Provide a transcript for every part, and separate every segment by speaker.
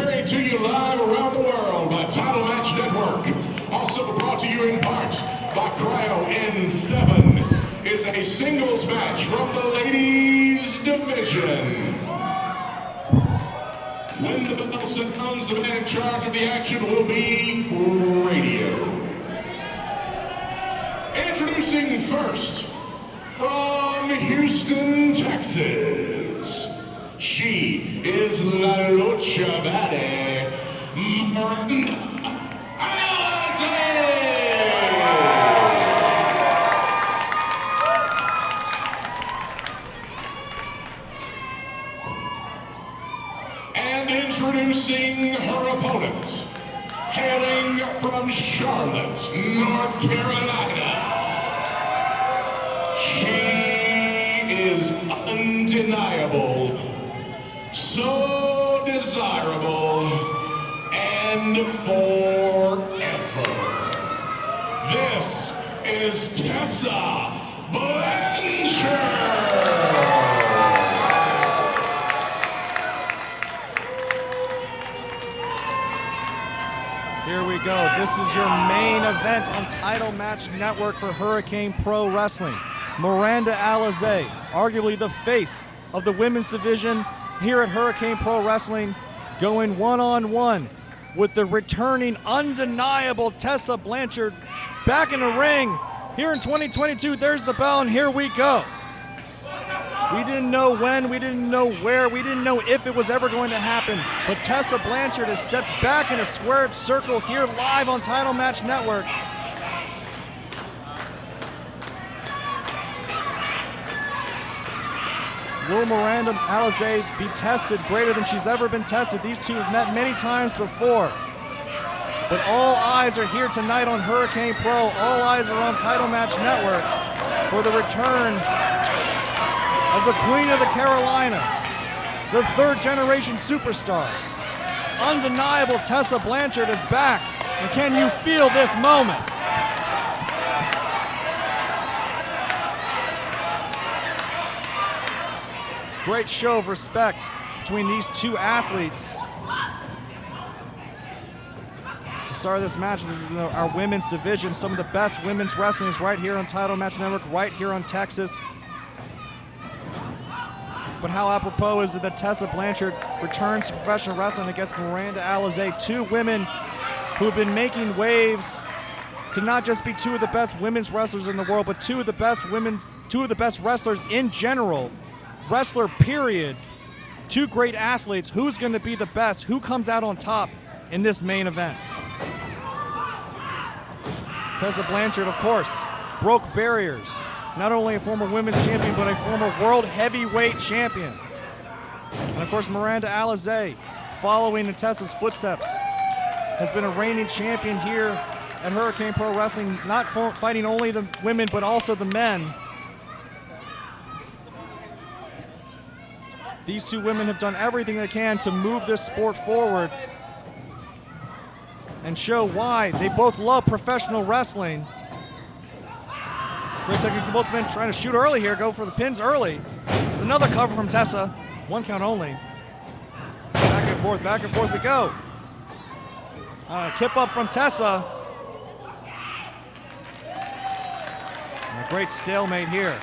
Speaker 1: Carried to you live around the world by Title Match Network. Also brought to you in part by Cryo N7 is a singles match from the ladies division. When the bell sounds, the man in charge of the action will be Radio. Introducing first, from Houston, Texas, she is La Lucha Baddie, Miranda Alize. And introducing her opponent, hailing from Charlotte, North Carolina, she is undeniable, so desirable, and forever. This is Tessa Blanchard.
Speaker 2: Here we go. This is your main event on Title Match Network for Hurricane Pro Wrestling. Miranda Alize, arguably the face of the women's division here at Hurricane Pro Wrestling, going one-on-one with the returning, undeniable Tessa Blanchard back in the ring here in 2022. There's the bell, and here we go. We didn't know when, we didn't know where, we didn't know if it was ever going to happen, but Tessa Blanchard has stepped back in a squared circle here live on Title Match Network. Will Miranda Alize be tested greater than she's ever been tested? These two have met many times before. But all eyes are here tonight on Hurricane Pro. All eyes are on Title Match Network for the return of the Queen of the Carolinas, the third-generation superstar. Undeniable Tessa Blanchard is back. And can you feel this moment? Great show of respect between these two athletes. The start of this match, this is our women's division. Some of the best women's wrestling is right here on Title Match Network, right here on Texas. But how apropos is it that Tessa Blanchard returns to professional wrestling against Miranda Alize, two women who have been making waves to not just be two of the best women's wrestlers in the world, but two of the best wrestlers in general. Wrestler, period. Two great athletes. Who's going to be the best? Who comes out on top in this main event? Tessa Blanchard, of course, broke barriers. Not only a former women's champion, but a former world heavyweight champion. And of course, Miranda Alize, following in Tessa's footsteps, has been a reigning champion here at Hurricane Pro Wrestling, not fighting only the women, but also the men. These two women have done everything they can to move this sport forward and show why they both love professional wrestling. Great technique, both men trying to shoot early here, go for the pins early. There's another cover from Tessa, one count only. Back and forth we go. Kip up from Tessa. And a great stalemate here.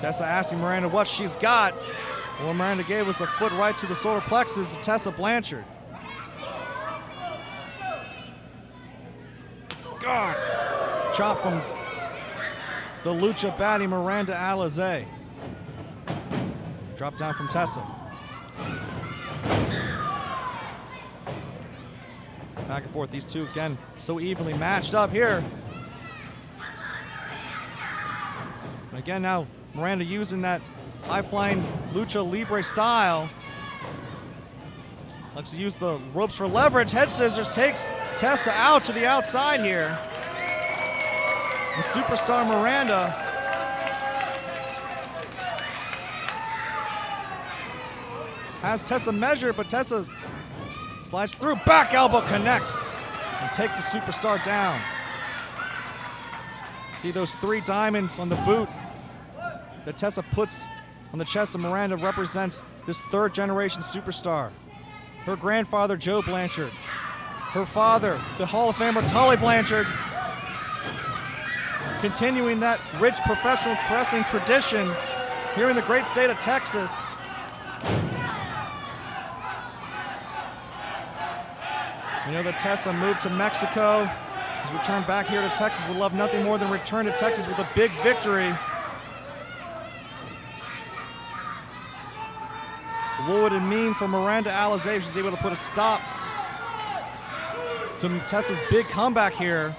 Speaker 2: Tessa asking Miranda what she's got. Well, Miranda gave us a foot right to the solar plexus of Tessa Blanchard. God. Chop from the Lucha Baddie, Miranda Alize. Drop down from Tessa. Back and forth, these two again so evenly matched up here. And again now, Miranda using that high-flying Lucha Libre style. Likes to use the ropes for leverage. Head scissors takes Tessa out to the outside here. And superstar Miranda has Tessa measured, but Tessa slides through. Back elbow connects and takes the superstar down. See those three diamonds on the boot that Tessa puts on the chest of Miranda represents this third-generation superstar. Her grandfather, Joe Blanchard. Her father, the Hall of Famer, Tully Blanchard. Continuing that rich professional wrestling tradition here in the great state of Texas. We know that Tessa moved to Mexico. Has returned back here to Texas. Would love nothing more than return to Texas with a big victory. What would it mean for Miranda Alize if she's able to put a stop to Tessa's big comeback here?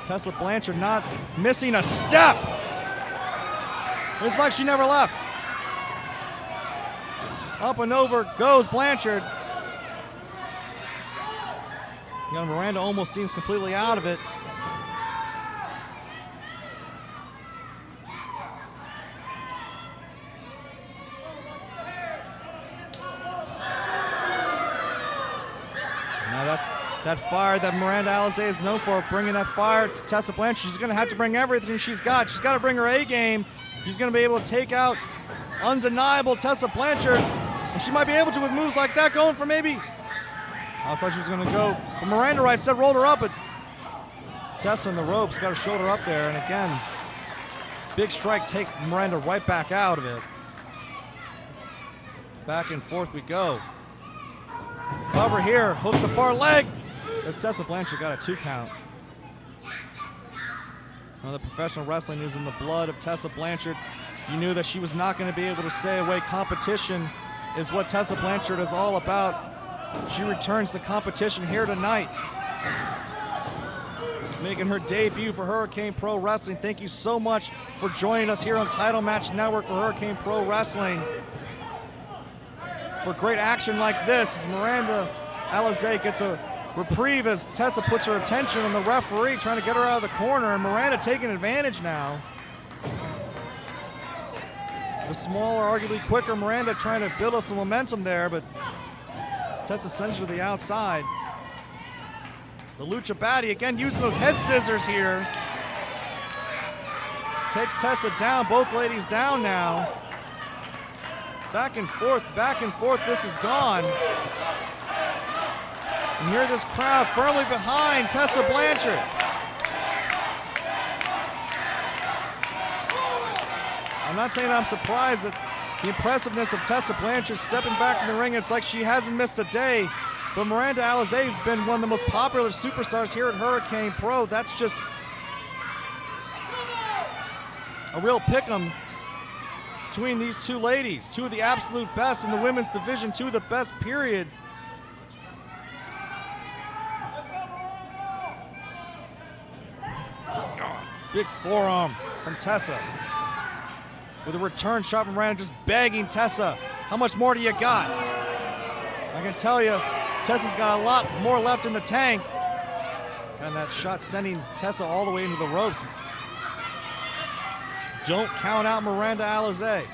Speaker 2: Tessa Blanchard not missing a step. It's like she never left. Up and over goes Blanchard. You know, Miranda almost seems completely out of it. Now that's that fire that Miranda Alize is known for, bringing that fire to Tessa Blanchard. She's going to have to bring everything she's got. She's got to bring her A game. She's going to be able to take out undeniable Tessa Blanchard. And she might be able to with moves like that, going for maybe... I thought she was going to go for Miranda right, said rolled her up, but Tessa in the ropes, got her shoulder up there, and again, big strike takes Miranda right back out of it. Back and forth we go. Cover here, hooks the far leg. As Tessa Blanchard got a 2 count. The professional wrestling is in the blood of Tessa Blanchard. You knew that she was not going to be able to stay away. Competition is what Tessa Blanchard is all about. She returns to competition here tonight, making her debut for Hurricane Pro Wrestling. Thank you so much for joining us here on Title Match Network for Hurricane Pro Wrestling. For great action like this, as Miranda Alize gets a reprieve as Tessa puts her attention on the referee, trying to get her out of the corner, and Miranda taking advantage now. The smaller, arguably quicker Miranda trying to build up some momentum there, but Tessa sends her to the outside. The Lucha Baddie again using those head scissors here. Takes Tessa down, both ladies down now. Back and forth, this is gone. And here this crowd firmly behind Tessa Blanchard. I'm not saying I'm surprised that the impressiveness of Tessa Blanchard stepping back in the ring, it's like she hasn't missed a day. But Miranda Alize has been one of the most popular superstars here at Hurricane Pro. That's just a real pick-em between these two ladies. Two of the absolute best in the women's division, two of the best, period. Big forearm from Tessa. With a return shot from Miranda, just begging Tessa, how much more do you got? I can tell you, Tessa's got a lot more left in the tank. And that shot sending Tessa all the way into the ropes. Don't count out Miranda Alize.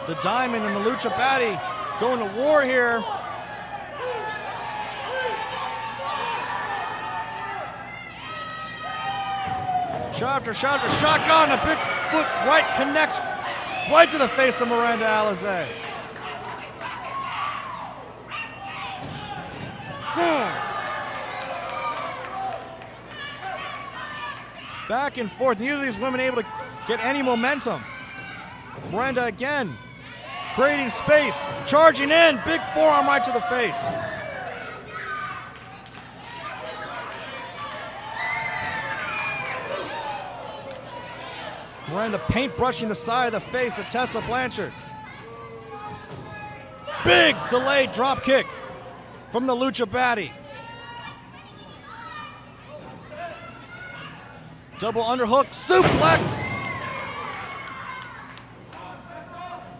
Speaker 2: The Diamond and the Lucha Baddie going to war here. Shot after shot after shotgun. A big foot right connects right to the face of Miranda Alize. Back and forth. Neither of these women able to get any momentum. Miranda again. Creating space, charging in, big forearm right to the face. Miranda paintbrushing the side of the face of Tessa Blanchard. Big delayed drop kick from the Lucha Baddie. Double underhook, suplex.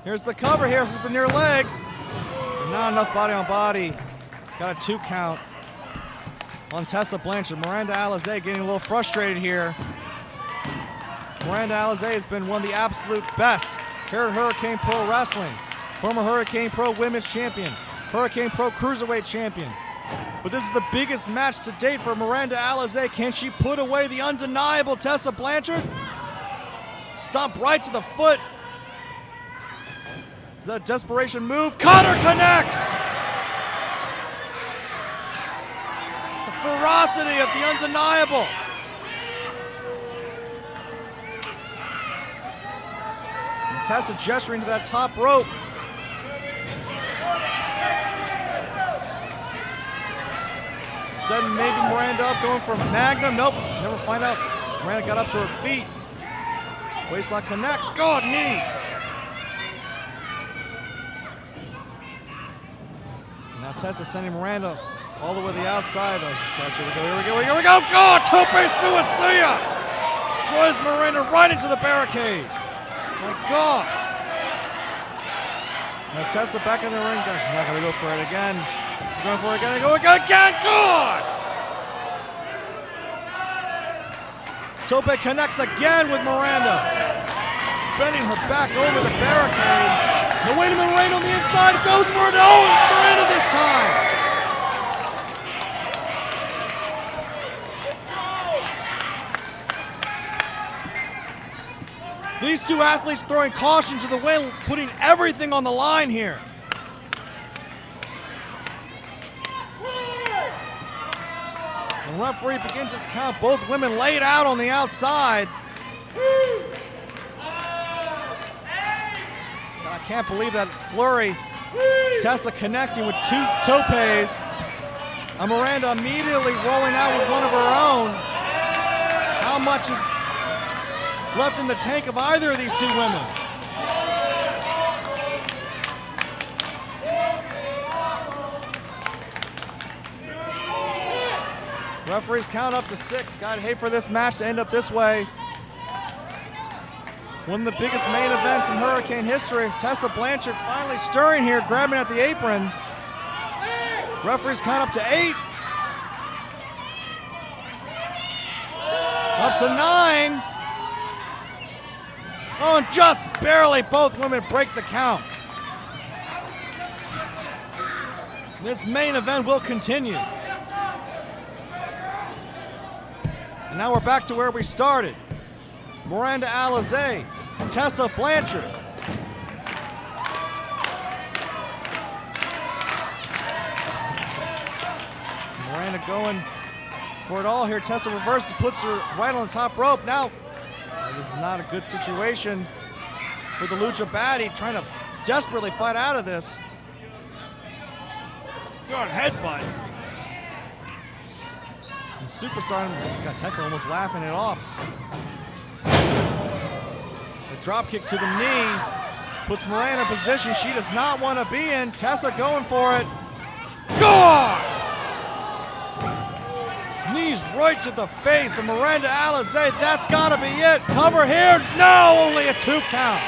Speaker 2: Here's the cover here, hooks the near leg. But not enough body on body. Got a 2 count on Tessa Blanchard. Miranda Alize getting a little frustrated here. Miranda Alize has been one of the absolute best here at Hurricane Pro Wrestling. former Hurricane Pro Women's Champion, Hurricane Pro Cruiserweight Champion. But this is the biggest match to date for Miranda Alize. Can she put away the undeniable Tessa Blanchard? Stomp right to the foot. Is that a desperation move? Cutter connects! The ferocity of the undeniable. And Tessa gesturing to that top rope. Setting maybe Miranda up, going for Magnum. Nope, never find out. Miranda got up to her feet. Waistlock connects. God, knee. Now Tessa sending Miranda all the way to the outside. Oh, here we go. God, tope suicida. Drives Miranda right into the barricade. My God. Now Tessa back in the ring. She's not going to go for it again. She's going for it again. Again. God. Tope connects again with Miranda. Bending her back over the barricade. Now wait a minute, Miranda on the inside, goes for it. Oh, Miranda this time. These two athletes throwing caution to the wind, putting everything on the line here. The referee begins his count. Both women laid out on the outside. I can't believe that flurry. Tessa connecting with two topes. Miranda immediately rolling out with one of her own. How much is left in the tank of either of these two women? Referees count up to 6. God, hate for this match to end up this way. One of the biggest main events in Hurricane history. Tessa Blanchard finally stirring here, grabbing at the apron. Referees count up to 8. Up to 9. Oh, and just barely both women break the count. This main event will continue. And now we're back to where we started. Miranda Alize, Tessa Blanchard. Miranda going for it all here. Tessa reverses, puts her right on the top rope. Now, this is not a good situation for the Lucha Baddie, trying to desperately fight out of this. Good headbutt. And Superstar got Tessa almost laughing it off. The drop kick to the knee puts Miranda in a position she does not want to be in. Tessa going for it. God! Knees right to the face of Miranda Alize. That's got to be it. Cover here. No, only a 2 count.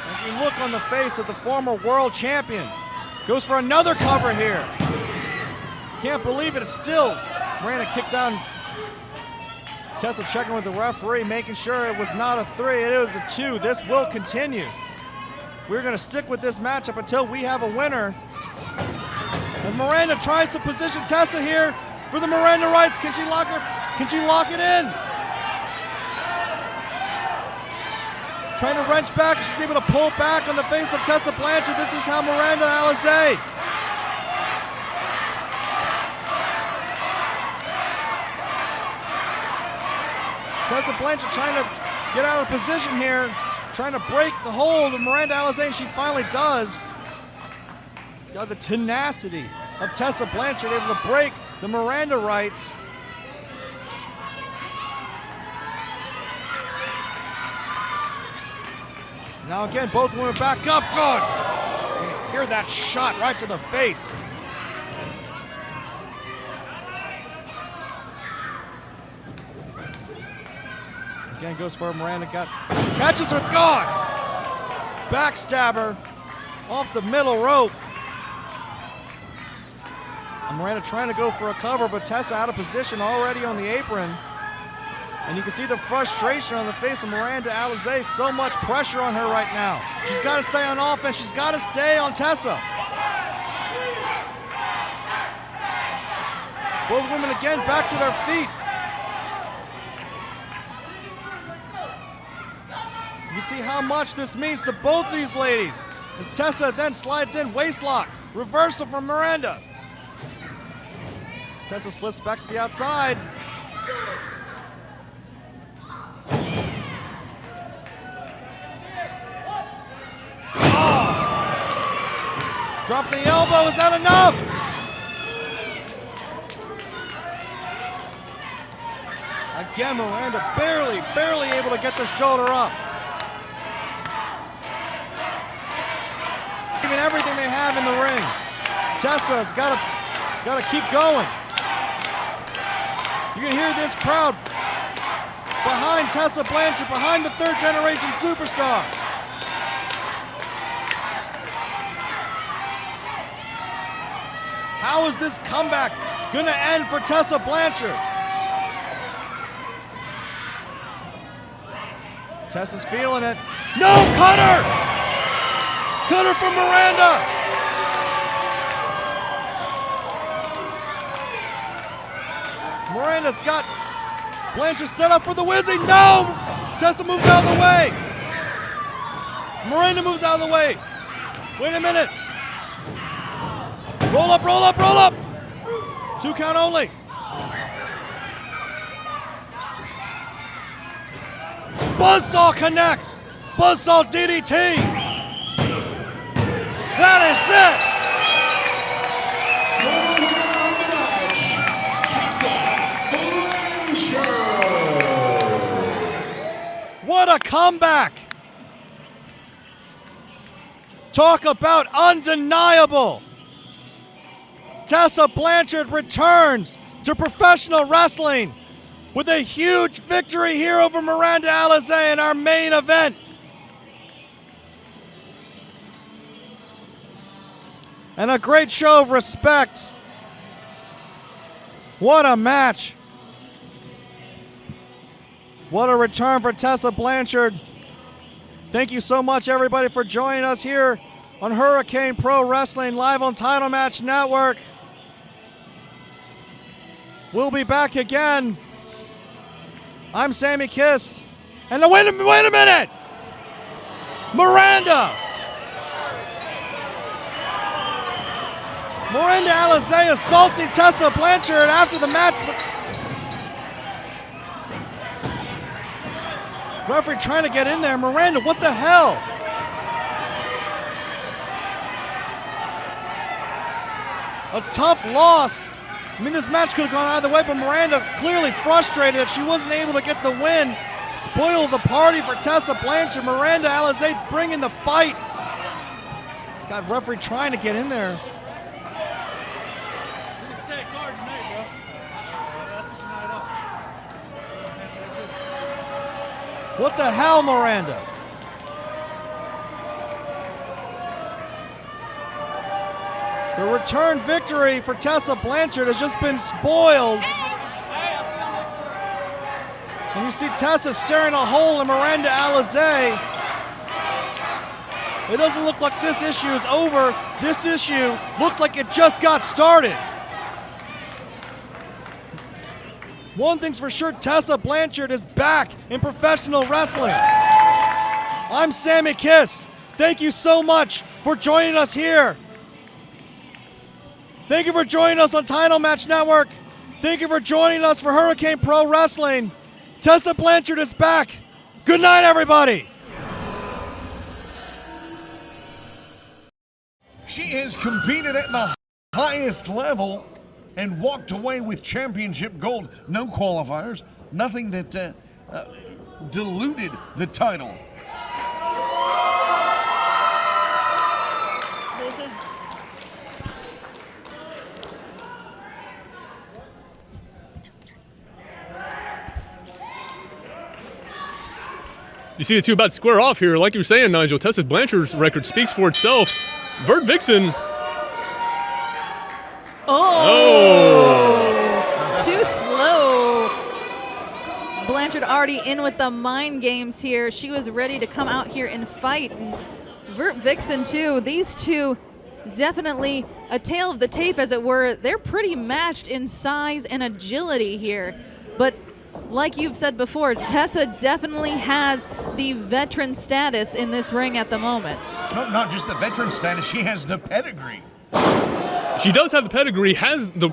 Speaker 2: And you look on the face of the former world champion. Goes for another cover here. Can't believe it. It's still Miranda kicked down. Tessa checking with the referee, making sure it was not a 3. It is a 2. This will continue. We're going to stick with this matchup until we have a winner. As Miranda tries to position Tessa here for the Miranda rights. Can she lock her? Can she lock it in? Trying to wrench back. She's able to pull back on the face of Tessa Blanchard. This is how Miranda Alize. Tessa Blanchard trying to get out of position here, trying to break the hold of Miranda Alize, and she finally does. Got the tenacity of Tessa Blanchard able to break the Miranda rights. Now again, both women back up. Good. You hear that shot right to the face. Again, goes for Miranda, catches her, gone! Backstabber off the middle rope. And Miranda trying to go for a cover, but Tessa out of position already on the apron. And you can see the frustration on the face of Miranda Alize. So much pressure on her right now. She's got to stay on offense. She's got to stay on Tessa. Both women again back to their feet. You can see how much this means to both these ladies. As Tessa then slides in, waistlock. Reversal from Miranda. Tessa slips back to the outside. Oh. Drop the elbow, is that enough? Again, Miranda barely able to get the shoulder up. Even everything they have in the ring. Tessa's got to keep going. You can hear this crowd behind Tessa Blanchard, behind the third-generation superstar. How is this comeback going to end for Tessa Blanchard? Tessa's feeling it. No, cutter! Cutter from Miranda! Miranda's got Blanchard set up for the Wizzy. No! Tessa moves out of the way. Miranda moves out of the way. Wait a minute. Roll up, roll up, roll up. 2 count only. Buzzsaw connects. Buzzsaw DDT. That is it. What a comeback. Talk about undeniable. Tessa Blanchard returns to professional wrestling with a huge victory here over Miranda Alize in our main event. And a great show of respect. What a match. What a return for Tessa Blanchard. Thank you so much, everybody, for joining us here on Hurricane Pro Wrestling, live on Title Match Network. We'll be back again. I'm Sammy Kiss. And wait a minute! Miranda Alize assaulting Tessa Blanchard after the match. Referee trying to get in there. Miranda, what the hell? A tough loss. I mean, this match could have gone either way, but Miranda's clearly frustrated that she wasn't able to get the win. Spoil the party for Tessa Blanchard. Miranda Alize bringing the fight. Got referee trying to get in there. What the hell, Miranda? The return victory for Tessa Blanchard has just been spoiled. And you see Tessa staring a hole in Miranda Alize. It doesn't look like this issue is over. This issue looks like it just got started. One thing's for sure, Tessa Blanchard is back in professional wrestling. I'm Sammy Kiss. Thank you so much for joining us here. Thank you for joining us on Title Match Network. Thank you for joining us for Hurricane Pro Wrestling. Tessa Blanchard is back. Good night, everybody.
Speaker 3: She has competed at the highest level and walked away with championship gold. No qualifiers, nothing that diluted the title.
Speaker 4: This is...
Speaker 5: You see the two about to square off here. Like you were saying, Nigel, Tessa Blanchard's record speaks for itself. VertVixen.
Speaker 4: Oh! Too slow. Blanchard already in with the mind games here. She was ready to come out here and fight. And VertVixen too. These two definitely a tale of the tape, as it were. They're pretty matched in size and agility here. But like you've said before, Tessa definitely has the veteran status in this ring at the moment.
Speaker 3: No, not just the veteran status, she has the pedigree.
Speaker 5: She does have the pedigree, has the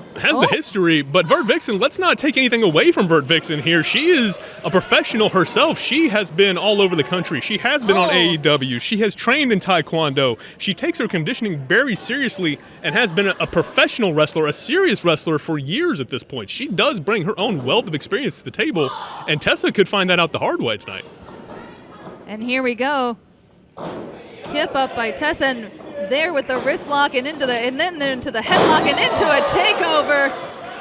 Speaker 5: history, but VertVixen, let's not take anything away from VertVixen here. She is a professional herself. She has been all over the country. She has been on AEW. She has trained in Taekwondo. She takes her conditioning very seriously and has been a professional wrestler, a serious wrestler for years at this point. She does bring her own wealth of experience to the table, and Tessa could find that out the hard way tonight.
Speaker 4: And here we go. Kip up by Tessa, and there with the wrist lock and then into the headlock and into a takeover.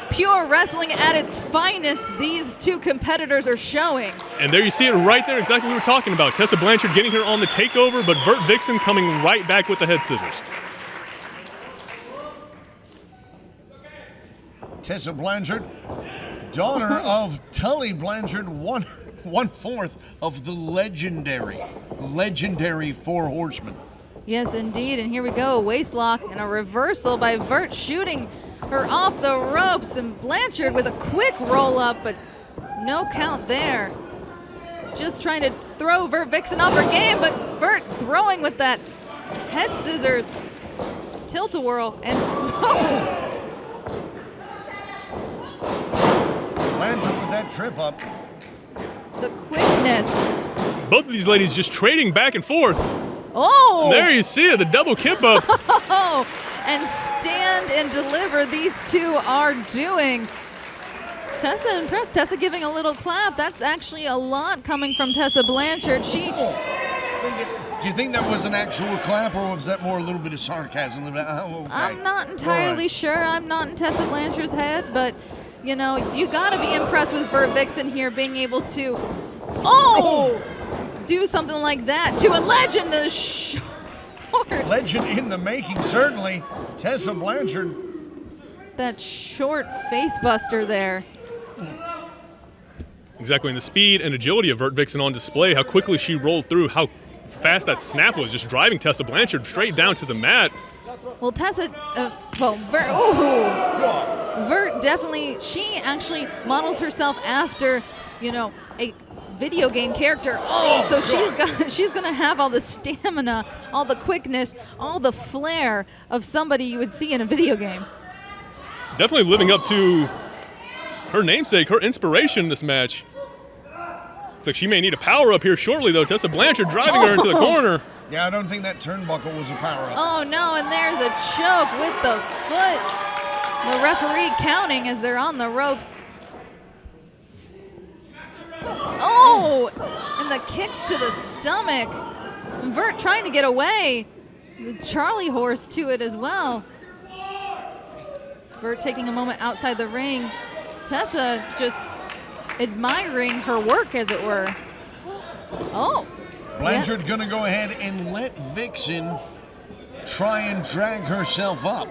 Speaker 4: Pure wrestling at its finest, these two competitors are showing.
Speaker 5: And there you see it right there, exactly what we were talking about. Tessa Blanchard getting her on the takeover, but VertVixen coming right back with the head scissors.
Speaker 3: Tessa Blanchard, daughter of Tully Blanchard, one-fourth of the legendary Four Horsemen.
Speaker 4: Yes, indeed, and here we go, a waist lock and a reversal by Vert, shooting her off the ropes, and Blanchard with a quick roll-up, but no count there. Just trying to throw VertVixen off her game, but Vert throwing with that head scissors, tilt-a-whirl, and
Speaker 3: Blanchard with that trip up.
Speaker 4: the quickness.
Speaker 5: Both of these ladies just trading back and forth.
Speaker 4: Oh!
Speaker 5: And there you see it, the double kip up.
Speaker 4: Oh, and stand and deliver these two are doing. Tessa impressed. Tessa giving a little clap. That's actually a lot coming from Tessa Blanchard.
Speaker 3: Do you think that was an actual clap, or was that more a little bit of sarcasm? Okay.
Speaker 4: I'm not entirely sure. I'm not in Tessa Blanchard's head, but you know, you got to be impressed with VertVixen here, being able to do something like that to a legend. The short
Speaker 3: legend in the making, certainly. Tessa Blanchard.
Speaker 4: That short face buster there.
Speaker 5: Exactly, and the speed and agility of VertVixen on display, how quickly she rolled through, how fast that snap was, just driving Tessa Blanchard straight down to the mat.
Speaker 4: Well, Vert definitely, she actually models herself after, you know, a video game character. So she's gonna have all the stamina, all the quickness, all the flair of somebody you would see in a video game.
Speaker 5: Definitely living up to her namesake, her inspiration in this match. Looks like she may need a power up here shortly, though. Tessa Blanchard driving her into the corner.
Speaker 3: Yeah, I don't think that turnbuckle was a power up.
Speaker 4: Oh no, and there's a choke with the foot. The referee counting as they're on the ropes. Oh, and the kicks to the stomach. Vert trying to get away. The Charlie horse to it as well. Vert taking a moment outside the ring. Tessa just admiring her work, as it were. Oh.
Speaker 3: Blanchard gonna go ahead and let Vixen try and drag herself up.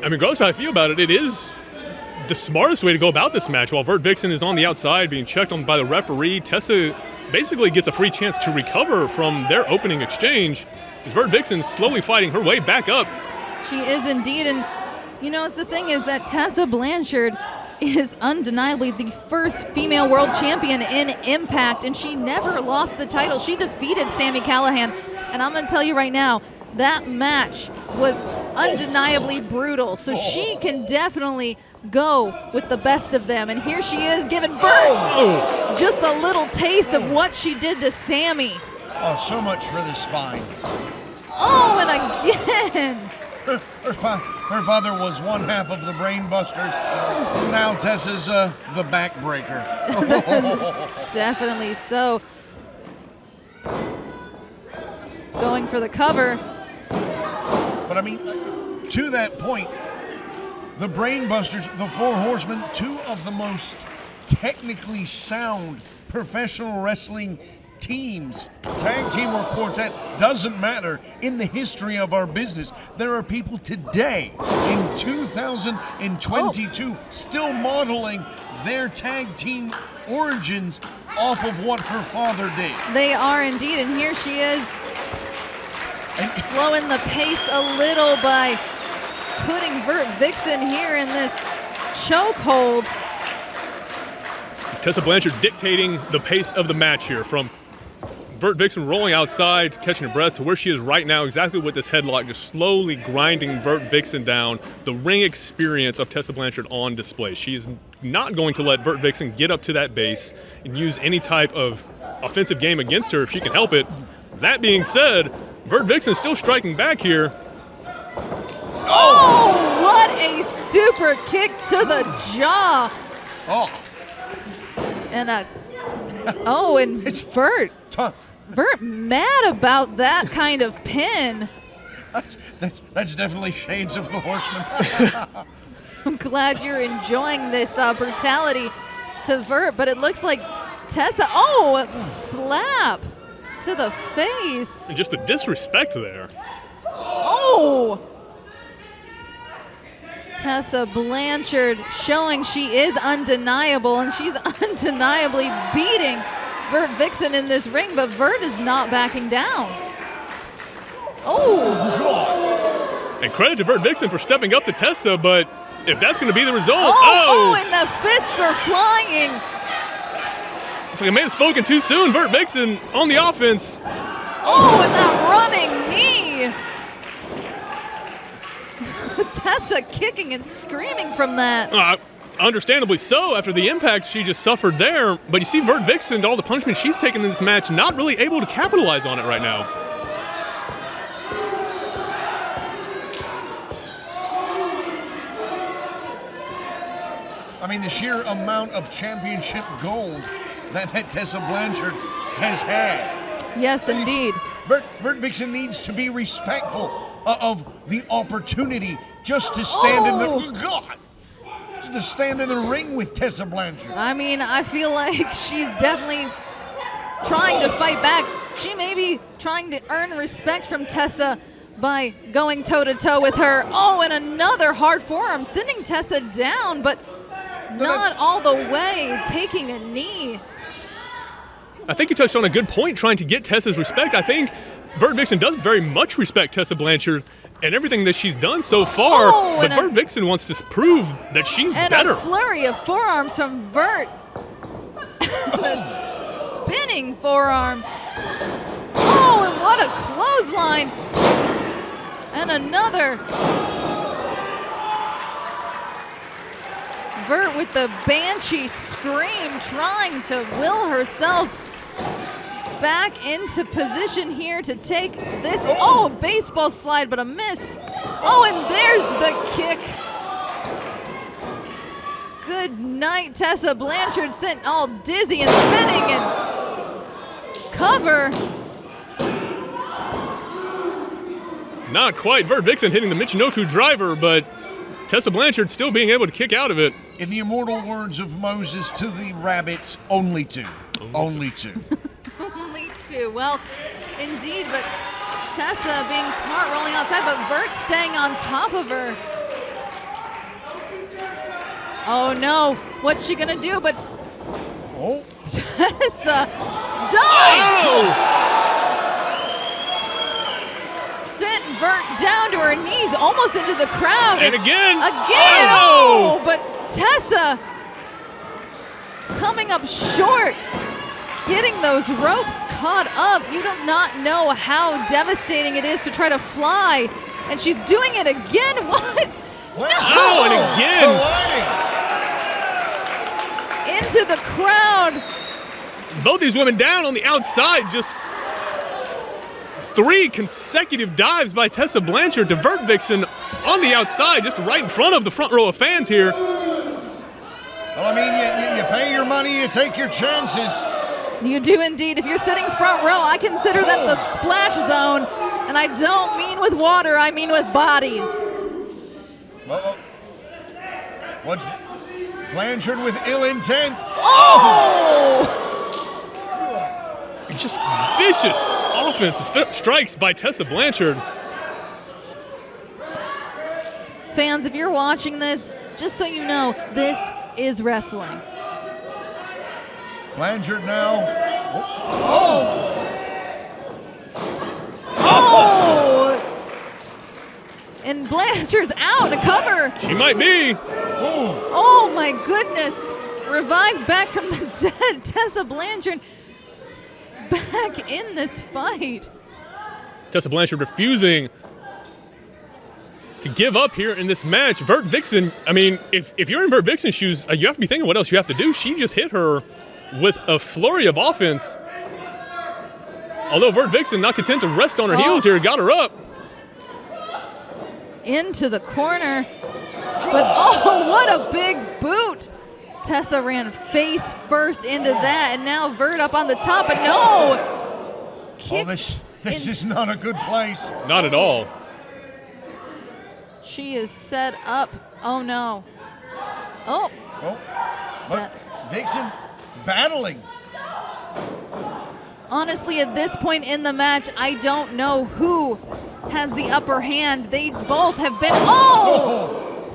Speaker 5: I mean, Gross, how I feel about it, it is the smartest way to go about this match. While VertVixen is on the outside being checked on by the referee, Tessa basically gets a free chance to recover from their opening exchange. VertVixen slowly fighting her way back up.
Speaker 4: She is indeed, and you know, it's the thing is that Tessa Blanchard is undeniably the first female world champion in Impact, and she never lost the title. She defeated Sami Callihan, and I'm going to tell you right now, that match was undeniably brutal, so she can definitely go with the best of them, and here she is giving Vert just a little taste of what she did to Sami.
Speaker 3: Oh, so much for the spine.
Speaker 4: Oh, and again.
Speaker 3: Her father was one half of the Brain Busters. Now Tessa's the backbreaker.
Speaker 4: Definitely so. Going for the cover.
Speaker 3: But I mean, to that point, the Brain Busters, the Four Horsemen, two of the most technically sound professional wrestling teams, tag team or quartet, doesn't matter. In the history of our business, there are people today in 2022 still modeling their tag team origins off of what her father did.
Speaker 4: They are indeed, and here she is slowing the pace a little by putting VertVixen here in this chokehold.
Speaker 5: Tessa Blanchard dictating the pace of the match here, from VertVixen rolling outside, catching her breath, to where she is right now, exactly with this headlock, just slowly grinding VertVixen down. The ring experience of Tessa Blanchard on display. She is not going to let VertVixen get up to that base and use any type of offensive game against her if she can help it. That being said, VertVixen still striking back here.
Speaker 4: Oh, what a super kick to the jaw.
Speaker 3: Oh.
Speaker 4: And it's Vert mad about that kind of pin.
Speaker 3: That's definitely shades of the Horseman.
Speaker 4: I'm glad you're enjoying this brutality to Vert, but it looks like Tessa, a slap to the face.
Speaker 5: And just the disrespect there.
Speaker 4: Oh! Tessa Blanchard showing she is undeniable, and she's undeniably beating VertVixen in this ring, but Vert is not backing down. Oh!
Speaker 5: And credit to VertVixen for stepping up to Tessa, but if that's going to be the result,
Speaker 4: and the fists are flying.
Speaker 5: It's like I may have spoken too soon. VertVixen on the offense.
Speaker 4: Oh, and that running knee. Tessa kicking and screaming from that.
Speaker 5: Understandably so, after the impact she just suffered there. But you see VertVixen, all the punishment she's taken in this match, not really able to capitalize on it right now.
Speaker 3: I mean, the sheer amount of championship gold that Tessa Blanchard has had.
Speaker 4: Yes, indeed.
Speaker 3: VertVixen needs to be respectful of the opportunity just to stand to stand in the ring with Tessa Blanchard.
Speaker 4: I mean, I feel like she's definitely trying to fight back. She may be trying to earn respect from Tessa by going toe-to-toe with her. Oh, and another hard forearm, sending Tessa down, but not all the way, taking a knee.
Speaker 5: I think you touched on a good point, trying to get Tessa's respect. I think VertVixen does very much respect Tessa Blanchard and everything that she's done so far, but VertVixen wants to prove that she's better.
Speaker 4: And a flurry of forearms from Vert. A spinning forearm. Oh, and what a clothesline. And another. Vert with the banshee scream, trying to will herself back into position here to take this. Oh, a baseball slide, but a miss. Oh, and there's the kick. Good night, Tessa Blanchard, sent all dizzy and spinning, and cover.
Speaker 5: Not quite. VertVixen hitting the Michinoku driver, but Tessa Blanchard still being able to kick out of it.
Speaker 3: In the immortal words of Moses to the rabbits, only two. Only two.
Speaker 4: Only two. Well, indeed, but Tessa being smart, rolling outside, but Vert staying on top of her. Oh no, what's she gonna do? But Tessa dive! Sent Vert down to her knees, almost into the crowd.
Speaker 5: And again!
Speaker 4: Oh, but Tessa coming up short, getting those ropes caught up. You do not know how devastating it is to try to fly, and she's doing it again. What?
Speaker 3: No!
Speaker 5: Oh, and again!
Speaker 4: Into the crowd.
Speaker 5: Both these women down on the outside, just 3 consecutive dives by Tessa Blanchard to VertVixen on the outside, just right in front of the front row of fans here.
Speaker 3: Well, I mean, you pay your money, you take your chances.
Speaker 4: You do indeed. If you're sitting front row, I consider that the splash zone, and I don't mean with water, I mean with bodies.
Speaker 3: What's Blanchard with ill intent?
Speaker 4: Oh!
Speaker 5: just vicious offensive strikes by Tessa Blanchard.
Speaker 4: Fans, if you're watching this, just so you know, this is wrestling.
Speaker 3: Blanchard now.
Speaker 4: And Blanchard's out to cover.
Speaker 5: She might be.
Speaker 4: Oh my goodness. Revived back from the dead. Tessa Blanchard back in this fight.
Speaker 5: Tessa Blanchard refusing to give up here in this match. VertVixen, I mean, if you're in VertVixen's shoes, you have to be thinking what else you have to do. She just hit her with a flurry of offense. Although VertVixen, not content to rest on her heels here, got her up.
Speaker 4: Into the corner. But oh, what a big boot. Tessa ran face first into that, and now Vert up on the top, but no.
Speaker 3: This is not a good place.
Speaker 5: Not at all.
Speaker 4: She is set up. Oh no. Oh.
Speaker 3: But Vixen battling.
Speaker 4: Honestly, at this point in the match, I don't know who has the upper hand. They both have been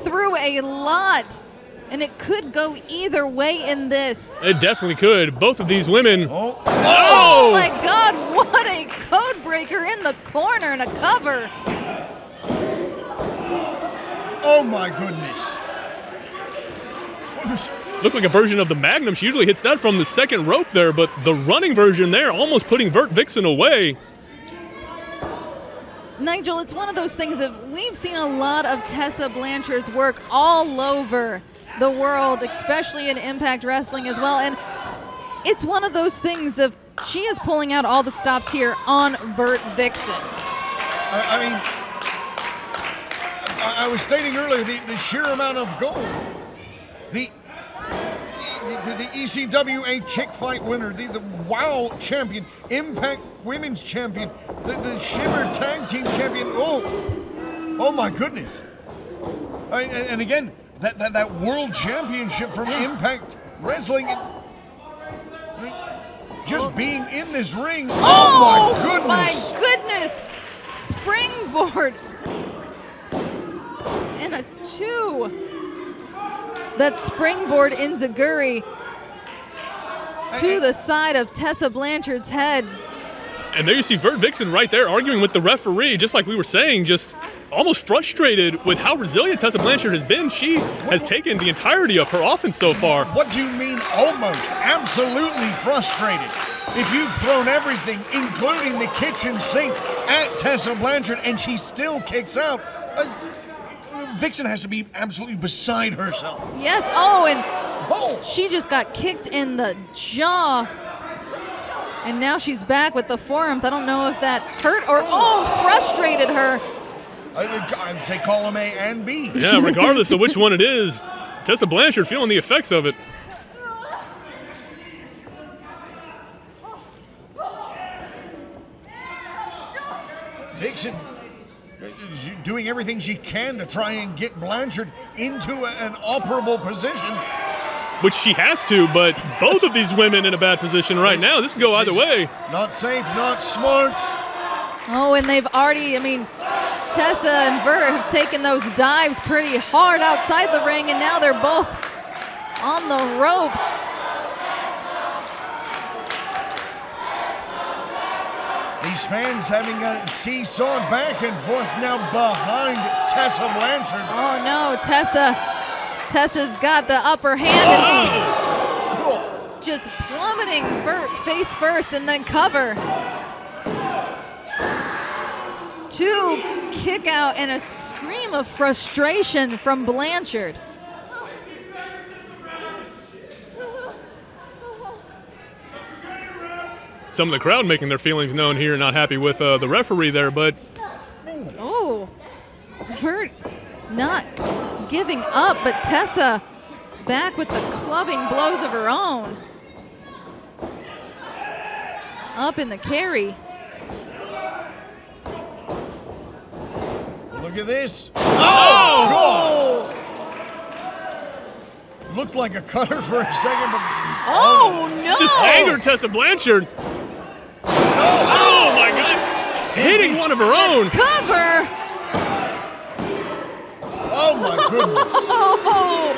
Speaker 4: through a lot. And it could go either way in this.
Speaker 5: It definitely could. Both of these women.
Speaker 4: Oh my God, what a code breaker in the corner and a cover.
Speaker 3: Oh my goodness.
Speaker 5: Looked like a version of the Magnum. She usually hits that from the second rope there, but the running version there almost putting VertVixen away.
Speaker 4: Nigel, it's one of those things of we've seen a lot of Tessa Blanchard's work all over the world, especially in Impact Wrestling as well. And it's one of those things of she is pulling out all the stops here on VertVixen.
Speaker 3: I mean, I was stating earlier the sheer amount of gold. The ECWA chick fight winner, the WOW champion, Impact Women's champion, the Shimmer Tag Team champion. Oh my goodness. And again, that world championship from Impact Wrestling. Just being in this ring. Oh my goodness.
Speaker 4: My goodness. Springboard. And a 2. That springboard enziguri to the side of Tessa Blanchard's head.
Speaker 5: And there you see VertVixen right there arguing with the referee, just like we were saying, just almost frustrated with how resilient Tessa Blanchard has been. She has taken the entirety of her offense so far.
Speaker 3: What do you mean almost? Absolutely frustrated. If you've thrown everything, including the kitchen sink, at Tessa Blanchard and she still kicks out, Vixen has to be absolutely beside herself.
Speaker 4: Yes, and she just got kicked in the jaw. And now she's back with the forearms. I don't know if that hurt or, frustrated her.
Speaker 3: I'd say column A and B.
Speaker 5: Yeah, regardless of which one it is, Tessa Blanchard feeling the effects of it.
Speaker 3: Vixen doing everything she can to try and get Blanchard into an operable position.
Speaker 5: Which she has to, but both of these women in a bad position right now. This could go either way.
Speaker 3: Not safe, not smart.
Speaker 4: And they've already, Tessa and Vert have taken those dives pretty hard outside the ring, and now they're both on the ropes.
Speaker 3: These fans having a seesaw back and forth now behind Tessa Blanchard.
Speaker 4: Oh no, Tessa's got the upper hand and just plummeting Vert face first and then cover. 2 kick out and a scream of frustration from Blanchard.
Speaker 5: Some of the crowd making their feelings known here, not happy with the referee there, but...
Speaker 4: Vert not giving up, but Tessa back with the clubbing blows of her own. Up in the carry.
Speaker 3: Look at this.
Speaker 4: Oh!
Speaker 3: Looked like a cutter for a second, but...
Speaker 4: Oh, no!
Speaker 5: Just angered Tessa Blanchard. Oh my God! Hitting one of her own.
Speaker 4: Cover.
Speaker 3: Oh my goodness.
Speaker 4: Oh.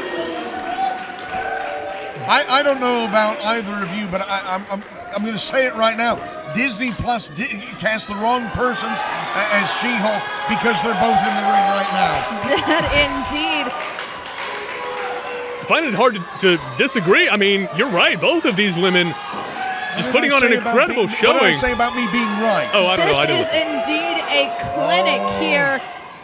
Speaker 3: I don't know about either of you, but I'm going to say it right now. Disney Plus cast the wrong persons as She-Hulk because they're both in the ring right now.
Speaker 4: That indeed.
Speaker 5: I find it hard to disagree. I mean, you're right. Both of these women just putting on an incredible showing.
Speaker 3: What did I say about me being right?
Speaker 5: Oh, I don't know.
Speaker 4: This is indeed a clinic here.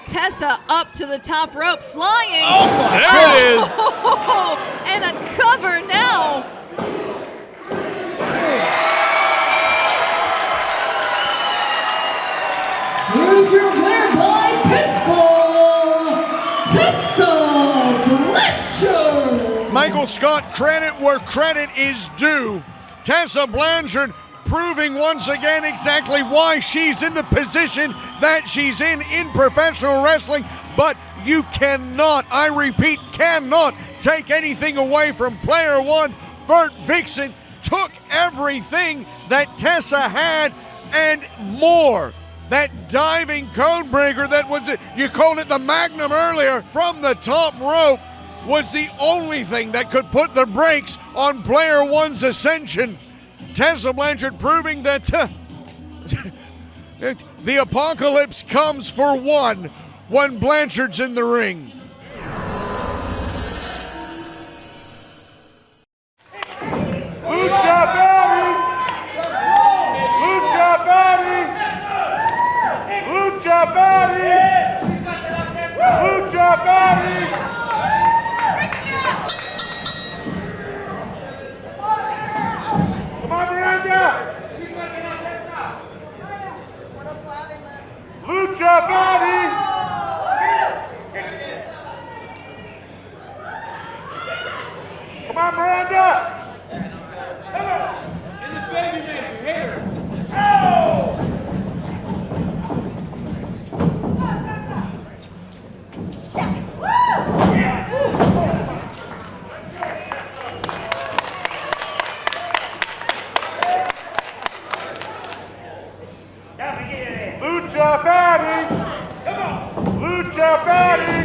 Speaker 4: Tessa up to the top rope, flying.
Speaker 3: Oh my
Speaker 5: There
Speaker 3: God.
Speaker 5: it is.
Speaker 4: Oh, and a cover now.
Speaker 6: Here's your winner by pinfall, Tessa Blanchard.
Speaker 3: Michael Scott, credit where credit is due. Tessa Blanchard proving once again exactly why she's in the position that she's in professional wrestling. But you cannot, I repeat, cannot take anything away from player one. VertVixen took everything that Tessa had and more. That diving codebreaker that was, you called it the Magnum earlier, from the top rope was the only thing that could put the brakes on player one's ascension. Tessa Blanchard proving that the apocalypse comes for one when Blanchard's in the ring.
Speaker 7: Lucha Betty! Lucha Betty! Lucha Betty! Lucha Betty! Come on, Miranda! Lucha Betty! Come on, Miranda! In the baby man, hit her! Lucha Betty! Come on! Lucha Betty!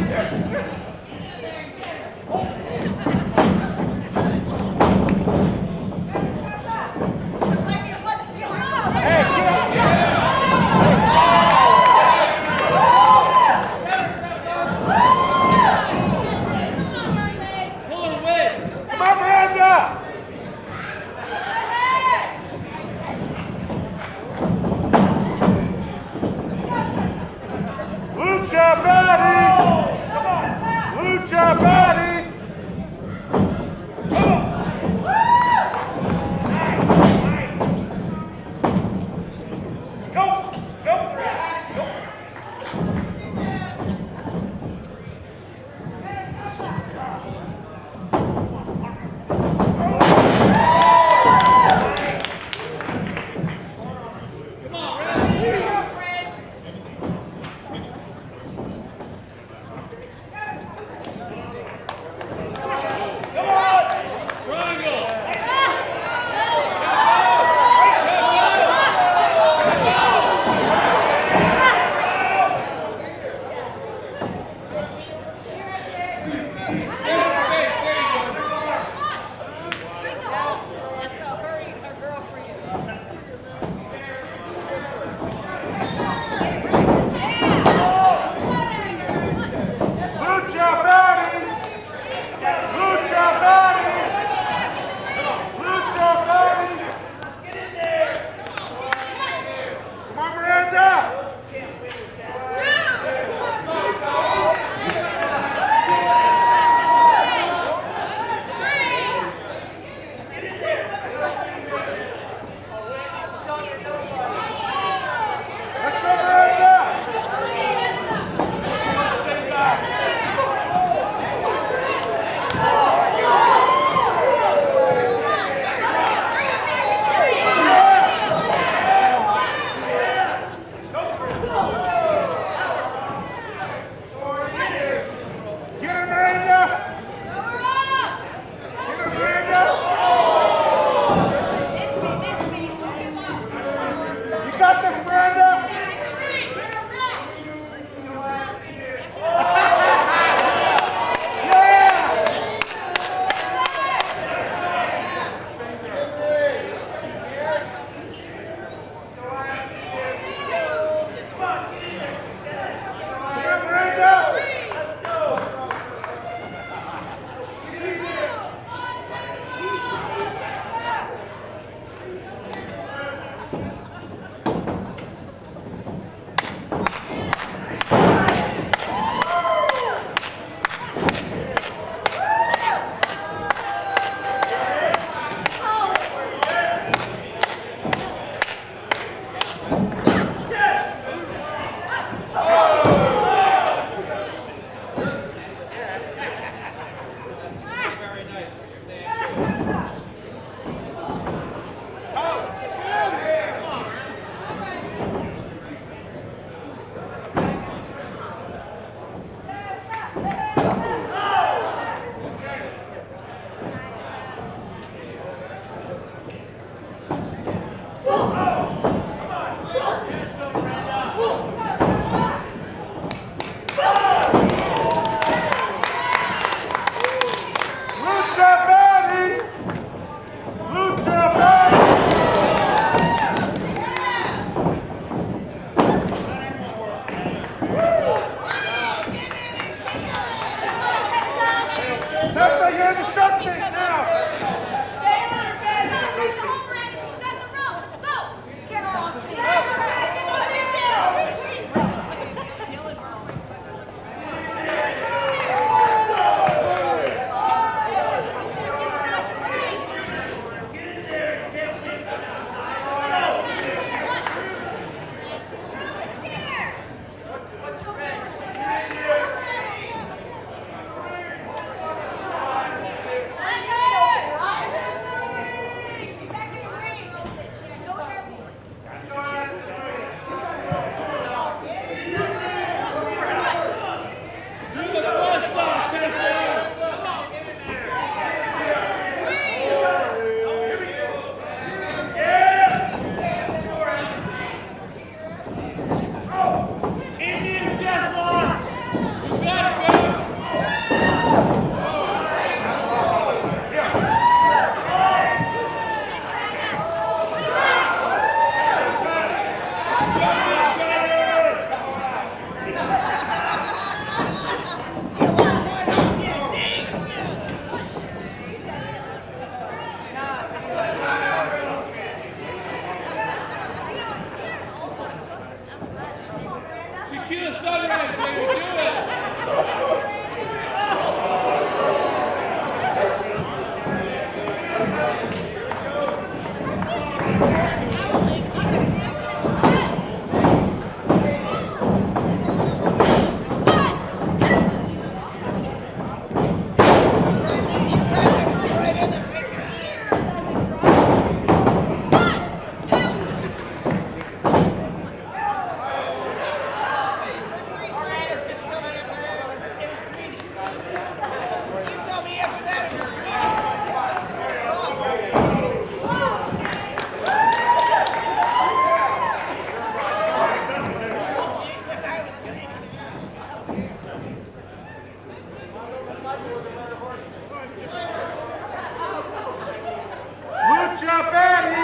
Speaker 7: Lucha Patty!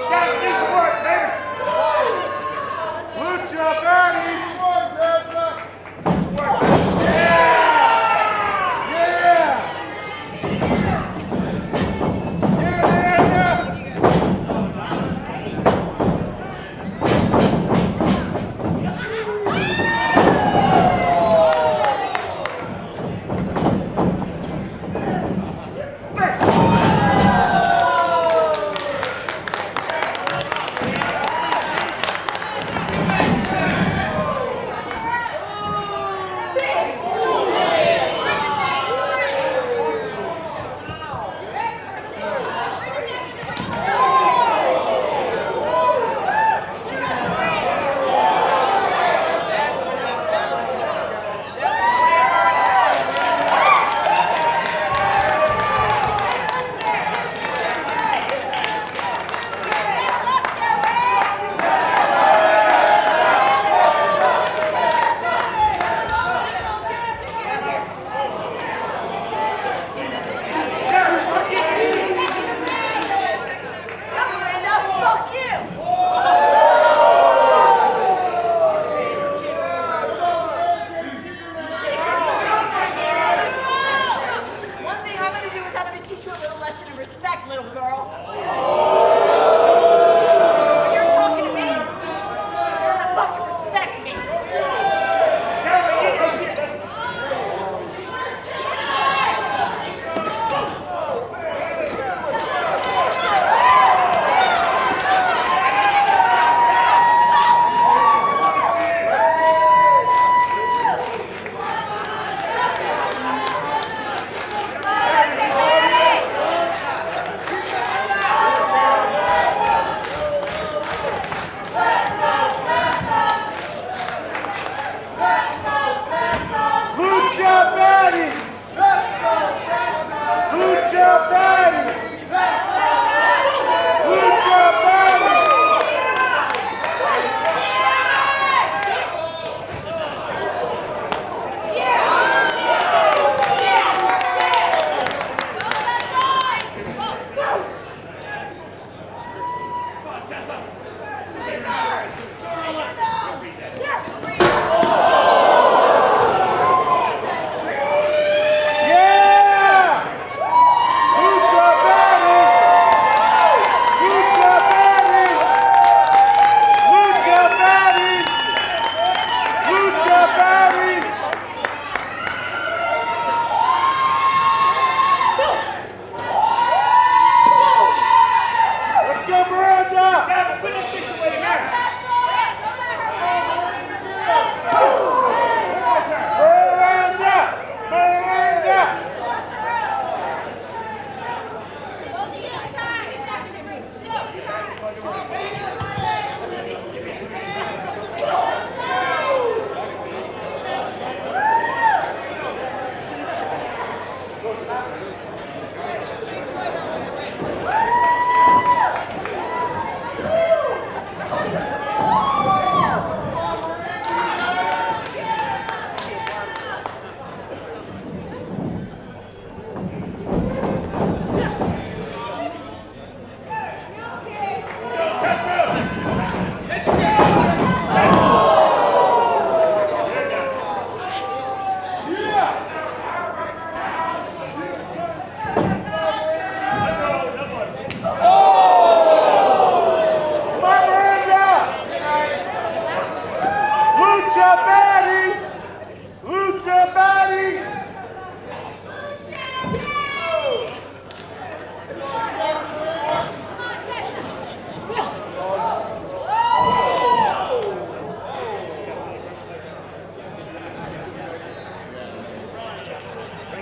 Speaker 7: Gotta do some work, baby! Lucha Patty! Do some work, baby! Yeah! Yeah!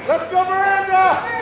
Speaker 7: Let's go, Miranda!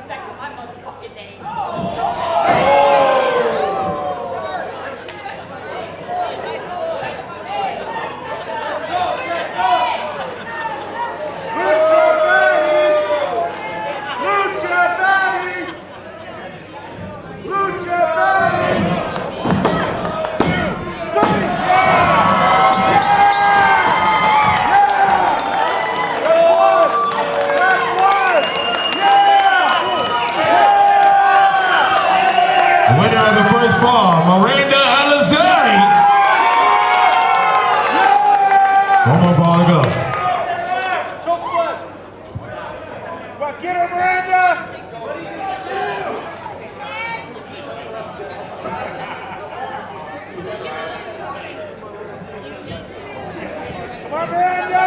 Speaker 8: Respect to my motherfucking name.
Speaker 7: Get her, Miranda! Come on, Miranda!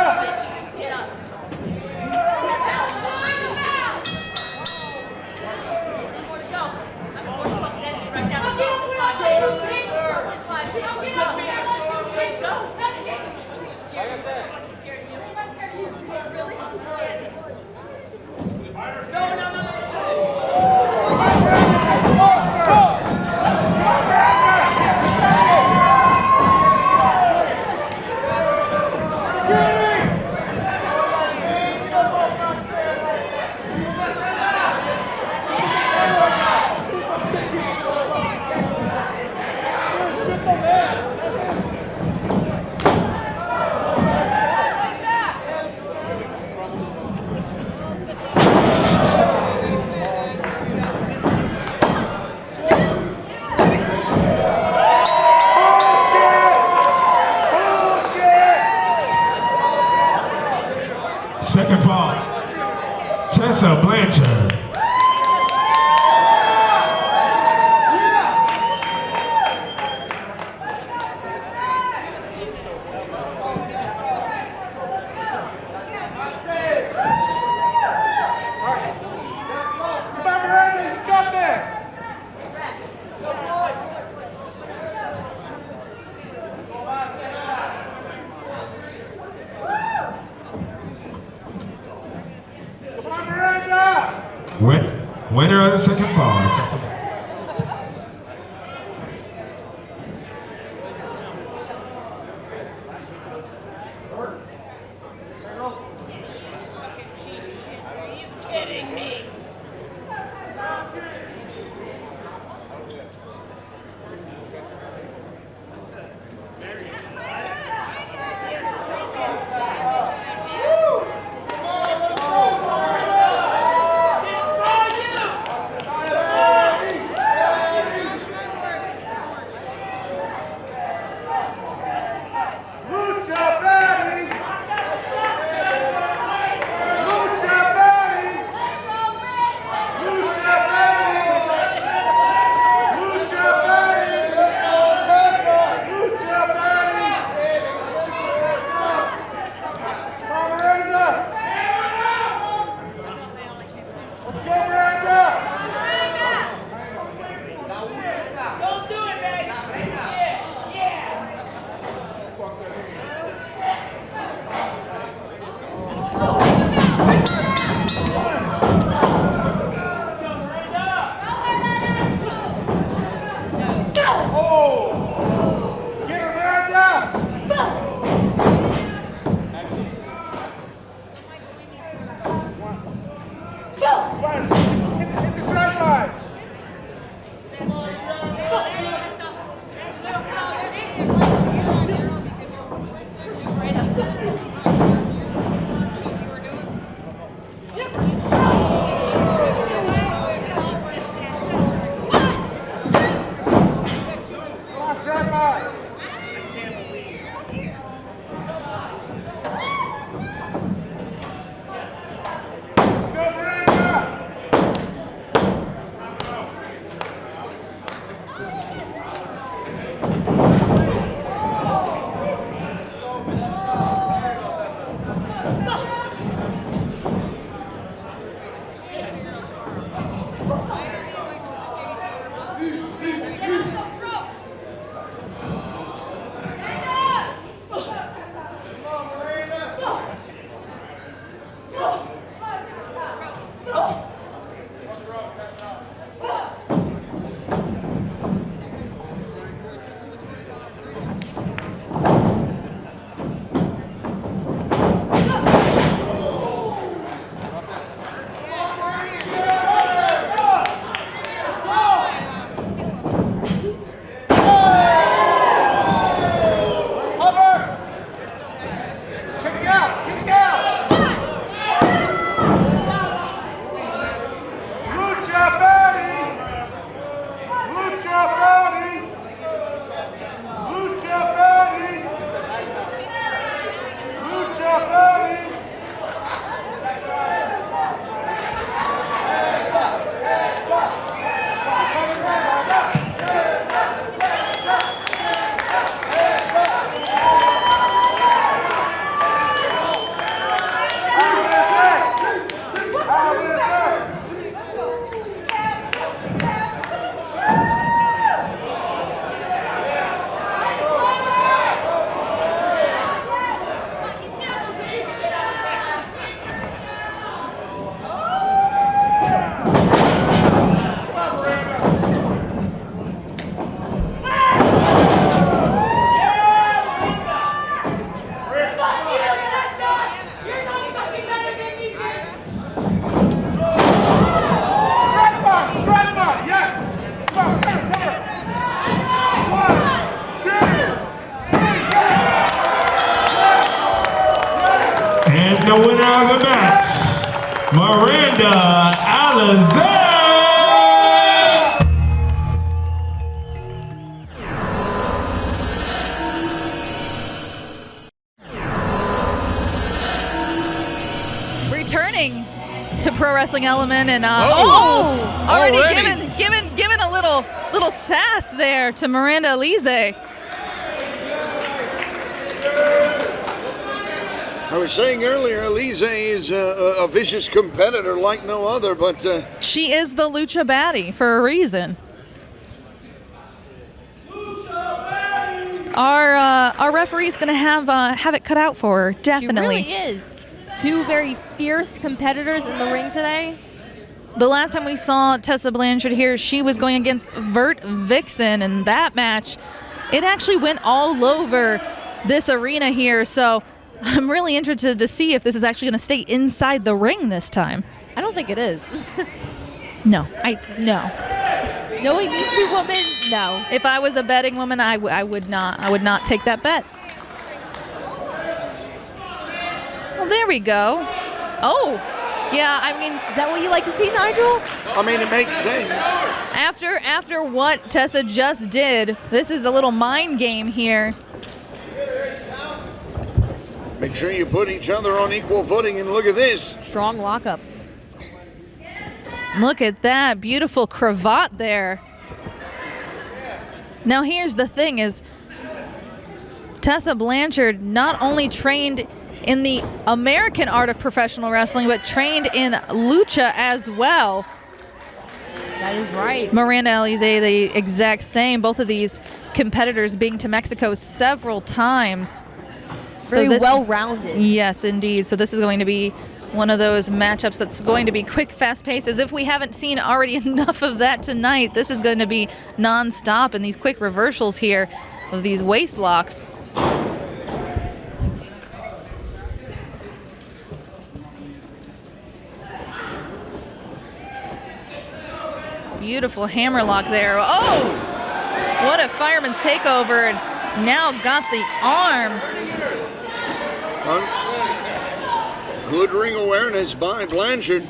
Speaker 1: Second fall, Tessa Blanchard.
Speaker 7: Come on, Miranda, you got this! Come on, Miranda!
Speaker 1: Winner of the second fall, Tessa. And the winner of the match, Miranda Alize.
Speaker 4: Returning to Pro Wrestling Element and
Speaker 3: already.
Speaker 4: given a little sass there to Miranda Alize.
Speaker 3: I was saying earlier, Alize is a vicious competitor like no other, but
Speaker 4: She is the lucha baddie for a reason. Our referee's gonna have it cut out for her, definitely.
Speaker 8: She really is. Two very fierce competitors in the ring today.
Speaker 4: The last time we saw Tessa Blanchard here, she was going against VertVixen, and that match, it actually went all over this arena here. So I'm really interested to see if this is actually going to stay inside the ring this time.
Speaker 8: I don't think it is.
Speaker 4: No.
Speaker 8: Knowing these two women, no.
Speaker 4: If I was a betting woman, I would not take that bet. Well, there we go. Oh, yeah. I mean,
Speaker 8: Is that what you like to see, Nigel?
Speaker 3: I mean, it makes sense.
Speaker 4: after what Tessa just did, this is a little mind game here.
Speaker 3: Make sure you put each other on equal footing, and look at this.
Speaker 8: Strong lockup.
Speaker 4: Look at that beautiful cravat there. Now here's the thing is Tessa Blanchard not only trained in the American art of professional wrestling, but trained in lucha as well.
Speaker 8: That is right.
Speaker 4: Miranda Alize, the exact same. Both of these competitors being to Mexico several times.
Speaker 8: Very well-rounded.
Speaker 4: Yes, indeed. So this is going to be one of those matchups that's going to be quick, fast-paced. As if we haven't seen already enough of that tonight, this is going to be non-stop in these quick reversals here of these waist locks. Beautiful hammerlock there. Oh! What a fireman's takeover. And now got the arm.
Speaker 3: Good ring awareness by Blanchard.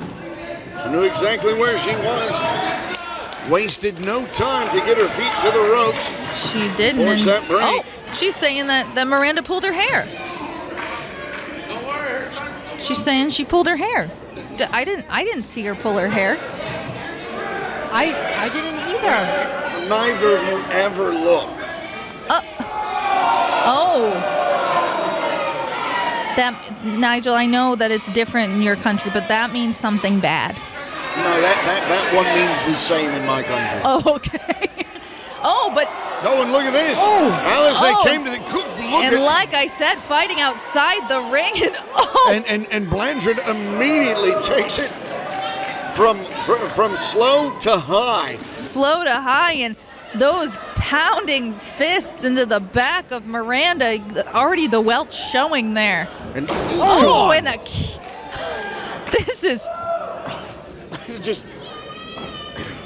Speaker 3: Knew exactly where she was. Wasted no time to get her feet to the ropes.
Speaker 4: She didn't.
Speaker 3: Force that break.
Speaker 4: Oh, she's saying that Miranda pulled her hair. She's saying she pulled her hair. I didn't see her pull her hair.
Speaker 8: I didn't either.
Speaker 3: Neither of you ever look.
Speaker 4: Oh. That, Nigel, I know that it's different in your country, but that means something bad.
Speaker 3: No, that one means the same in my country.
Speaker 4: Oh, okay. Oh, but...
Speaker 3: Oh, and look at this.
Speaker 4: Oh.
Speaker 3: Alize came to the... Look
Speaker 4: and
Speaker 3: at,
Speaker 4: like I said, fighting outside the ring, and
Speaker 3: and Blanchard immediately takes it from slow to high.
Speaker 4: Slow to high, and those pounding fists into the back of Miranda, already the welt showing there.
Speaker 3: And
Speaker 4: and a... This is...
Speaker 3: just...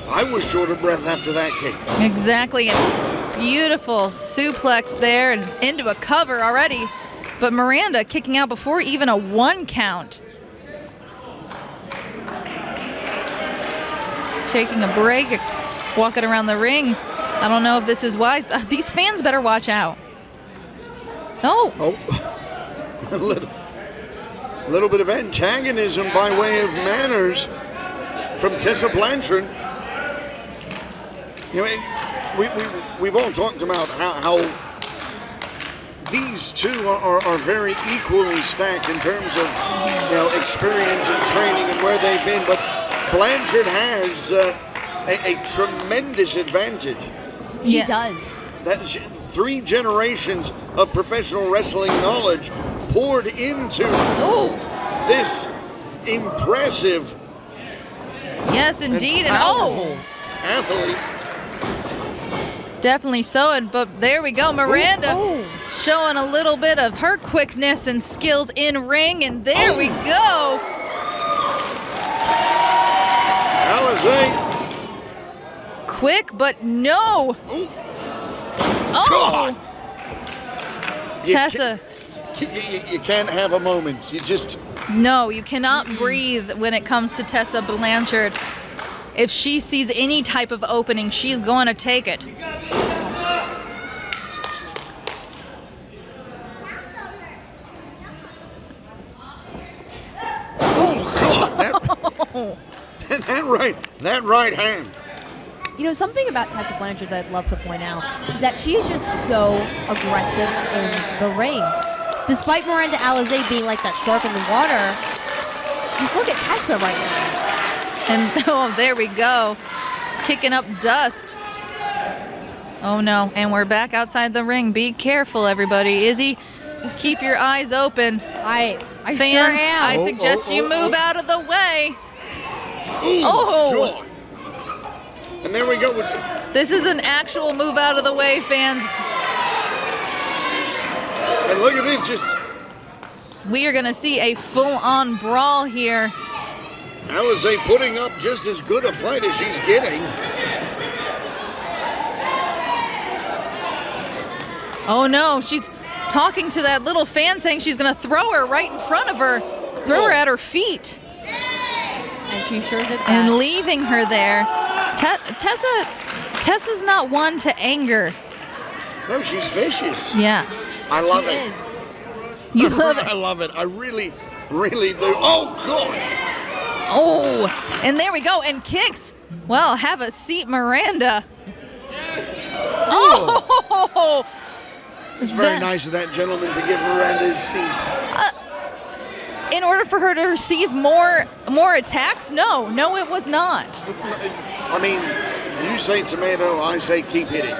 Speaker 3: I was short of breath after that kick.
Speaker 4: Exactly, and beautiful suplex there and into a cover already. But Miranda kicking out before even a 1 count. Taking a break, walking around the ring. I don't know if this is wise. These fans better watch out. Oh.
Speaker 3: A little bit of antagonism by way of manners from Tessa Blanchard. You know, we've all talked about how these two are very equally stacked in terms of experience and training and where they've been, but Blanchard has a tremendous advantage.
Speaker 8: She does.
Speaker 3: That 3 generations of professional wrestling knowledge poured into this impressive
Speaker 4: Yes, indeed. And
Speaker 3: powerful athlete.
Speaker 4: Definitely so. But there we go. Miranda showing a little bit of her quickness and skills in ring. And there we go.
Speaker 3: Alize.
Speaker 4: Quick, but no.
Speaker 3: God.
Speaker 4: Tessa.
Speaker 3: You can't have a moment. You just...
Speaker 4: No, you cannot breathe when it comes to Tessa Blanchard. If she sees any type of opening, she's going to take it.
Speaker 3: Oh, God. That right hand.
Speaker 8: You know, something about Tessa Blanchard that I'd love to point out is that she is just so aggressive in the ring. Despite Miranda Alize being like that shark in the water, just look at Tessa right now.
Speaker 4: And oh, there we go. Kicking up dust. Oh no, and we're back outside the ring. Be careful, everybody. Izzy, keep your eyes open.
Speaker 8: I
Speaker 4: Fans,
Speaker 8: sure am.
Speaker 4: I suggest you move out of the way.
Speaker 3: God. And there we go.
Speaker 4: This is an actual move out of the way, fans.
Speaker 3: And look at this, just...
Speaker 4: We are going to see a full-on brawl here.
Speaker 3: Alize putting up just as good a fight as she's getting.
Speaker 4: Oh no, she's talking to that little fan saying she's going to throw her right in front of her. Throw her at her feet.
Speaker 8: And she sure did that.
Speaker 4: And leaving her there. Tessa's not one to anger.
Speaker 3: No, she's vicious.
Speaker 4: Yeah.
Speaker 3: I love
Speaker 8: She
Speaker 3: it.
Speaker 8: is.
Speaker 4: You love
Speaker 3: I
Speaker 4: it.
Speaker 3: love it. I really, really do. Oh, God.
Speaker 4: Oh, and there we go. And kicks. Well, have a seat, Miranda. Oh!
Speaker 3: It's very nice of that gentleman to give Miranda his seat.
Speaker 4: In order for her to receive more attacks? No, it was not.
Speaker 3: I mean, you say tomato, I say keep hitting.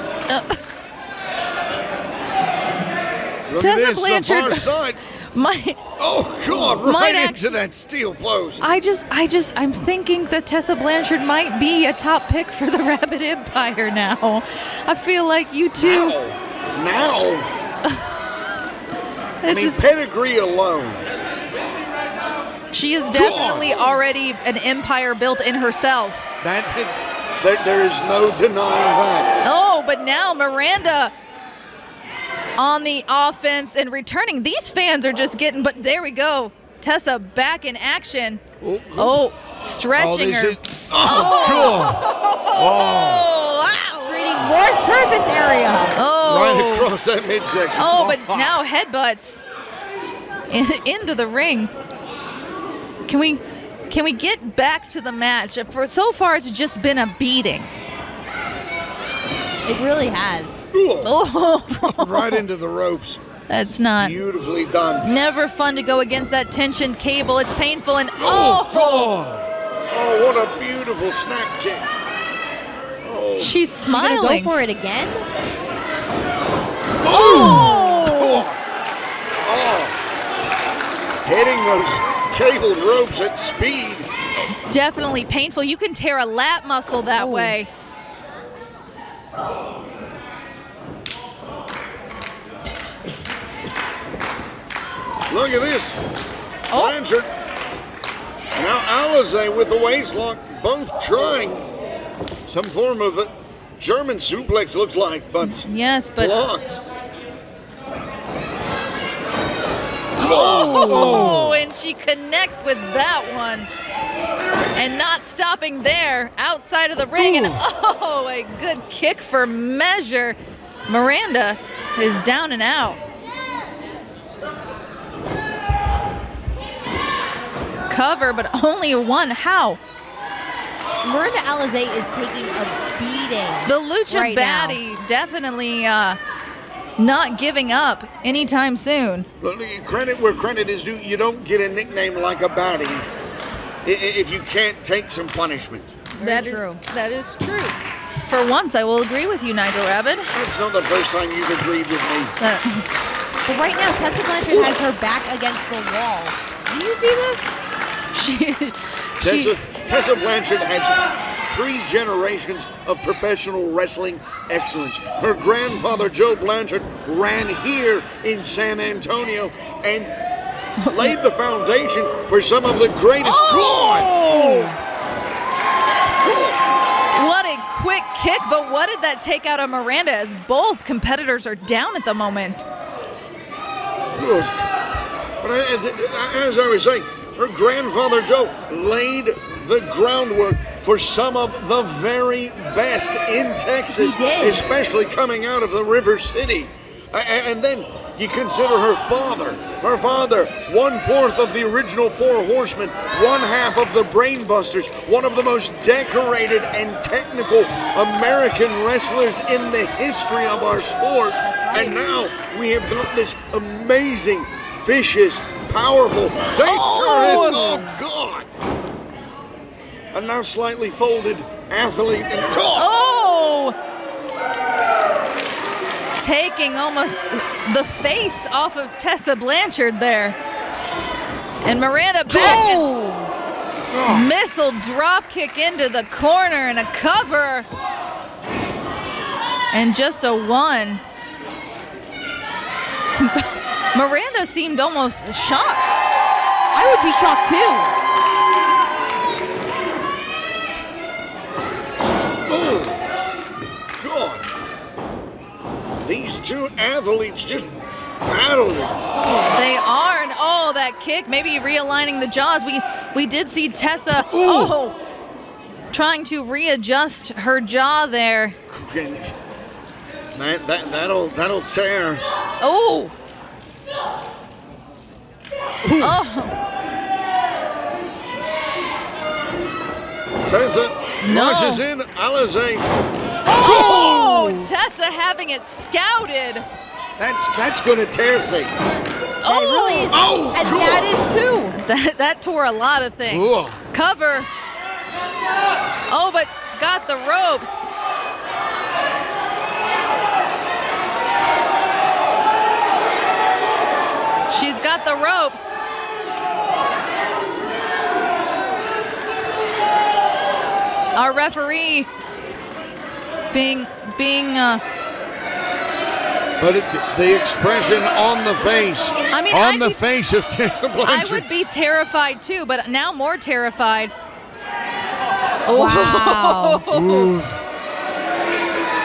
Speaker 3: Look
Speaker 4: Tessa
Speaker 3: at this,
Speaker 4: Blanchard,
Speaker 3: the far side. Oh, God, right into that steel post.
Speaker 4: I'm thinking that Tessa Blanchard might be a top pick for the Rabbit Empire now. I feel like you two.
Speaker 3: Now? Pedigree alone.
Speaker 4: She is definitely already an empire built in herself.
Speaker 3: There is no denying that.
Speaker 4: Oh, but now Miranda on the offense and returning. These fans are just getting, but there we go. Tessa back in action. Stretching her. Wow.
Speaker 8: Creating more surface area.
Speaker 3: Right across that midsection.
Speaker 4: Oh, but now headbutts into the ring. Can we get back to the match? For so far, it's just been a beating.
Speaker 8: It really has.
Speaker 3: Right into the ropes.
Speaker 4: That's not
Speaker 3: beautifully done.
Speaker 4: Never fun to go against that tension cable. It's painful and
Speaker 3: what a beautiful snap kick. Oh.
Speaker 4: She's smiling.
Speaker 8: She's gonna go for it again.
Speaker 3: Hitting those cabled ropes at speed.
Speaker 4: It's definitely painful. You can tear a lat muscle that way.
Speaker 3: Look at this. Blanchard. Now Alize with the waist lock, both trying some form of a German suplex looked like, but blocked.
Speaker 4: And she connects with that one. And not stopping there, outside of the ring. And a good kick for measure. Miranda is down and out. Cover, but only one. How?
Speaker 8: Miranda Alize is taking a beating.
Speaker 4: The Lucha Baddie definitely not giving up anytime soon.
Speaker 3: Credit where credit is due. You don't get a nickname like a baddie if you can't take some punishment.
Speaker 4: That is true. For once, I will agree with you, Nitro Rabbit.
Speaker 3: That's not the first time you've agreed with me.
Speaker 8: But right now, Tessa Blanchard has her back against the wall. Do you see this?
Speaker 3: Tessa Blanchard has 3 generations of professional wrestling excellence. Her grandfather, Joe Blanchard, ran here in San Antonio and laid the foundation for some of the greatest.
Speaker 4: What a quick kick, but what did that take out of Miranda as both competitors are down at the moment?
Speaker 3: But as I was saying, her grandfather Joe laid the groundwork for some of the very best in Texas, especially coming out of the River City. And then you consider her father. Her father, 1/4 of the original 4 Horsemen, 1/2 of the Brainbusters, one of the most decorated and technical American wrestlers in the history of our sport. And now we have got this amazing, vicious, powerful, dangerous, oh God! And now slightly folded athlete and
Speaker 4: taking almost the face off of Tessa Blanchard there. And Miranda back. Missile drop kick into the corner and a cover. And just a 1. Miranda seemed almost shocked.
Speaker 8: I would be shocked too.
Speaker 3: These 2 athletes just battling.
Speaker 4: They are, and that kick, maybe realigning the jaws. We did see Tessa, trying to readjust her jaw there.
Speaker 3: That'll tear. Tessa rushes in, Alize.
Speaker 4: Tessa having it scouted.
Speaker 3: That's gonna tear things.
Speaker 8: It really is. And that is too.
Speaker 4: That tore a lot of things. Cover. But got the ropes. She's got the ropes. Our referee being
Speaker 3: but the expression on the face, face of Tessa Blanchard.
Speaker 4: I would be terrified too, but now more terrified.
Speaker 8: Wow.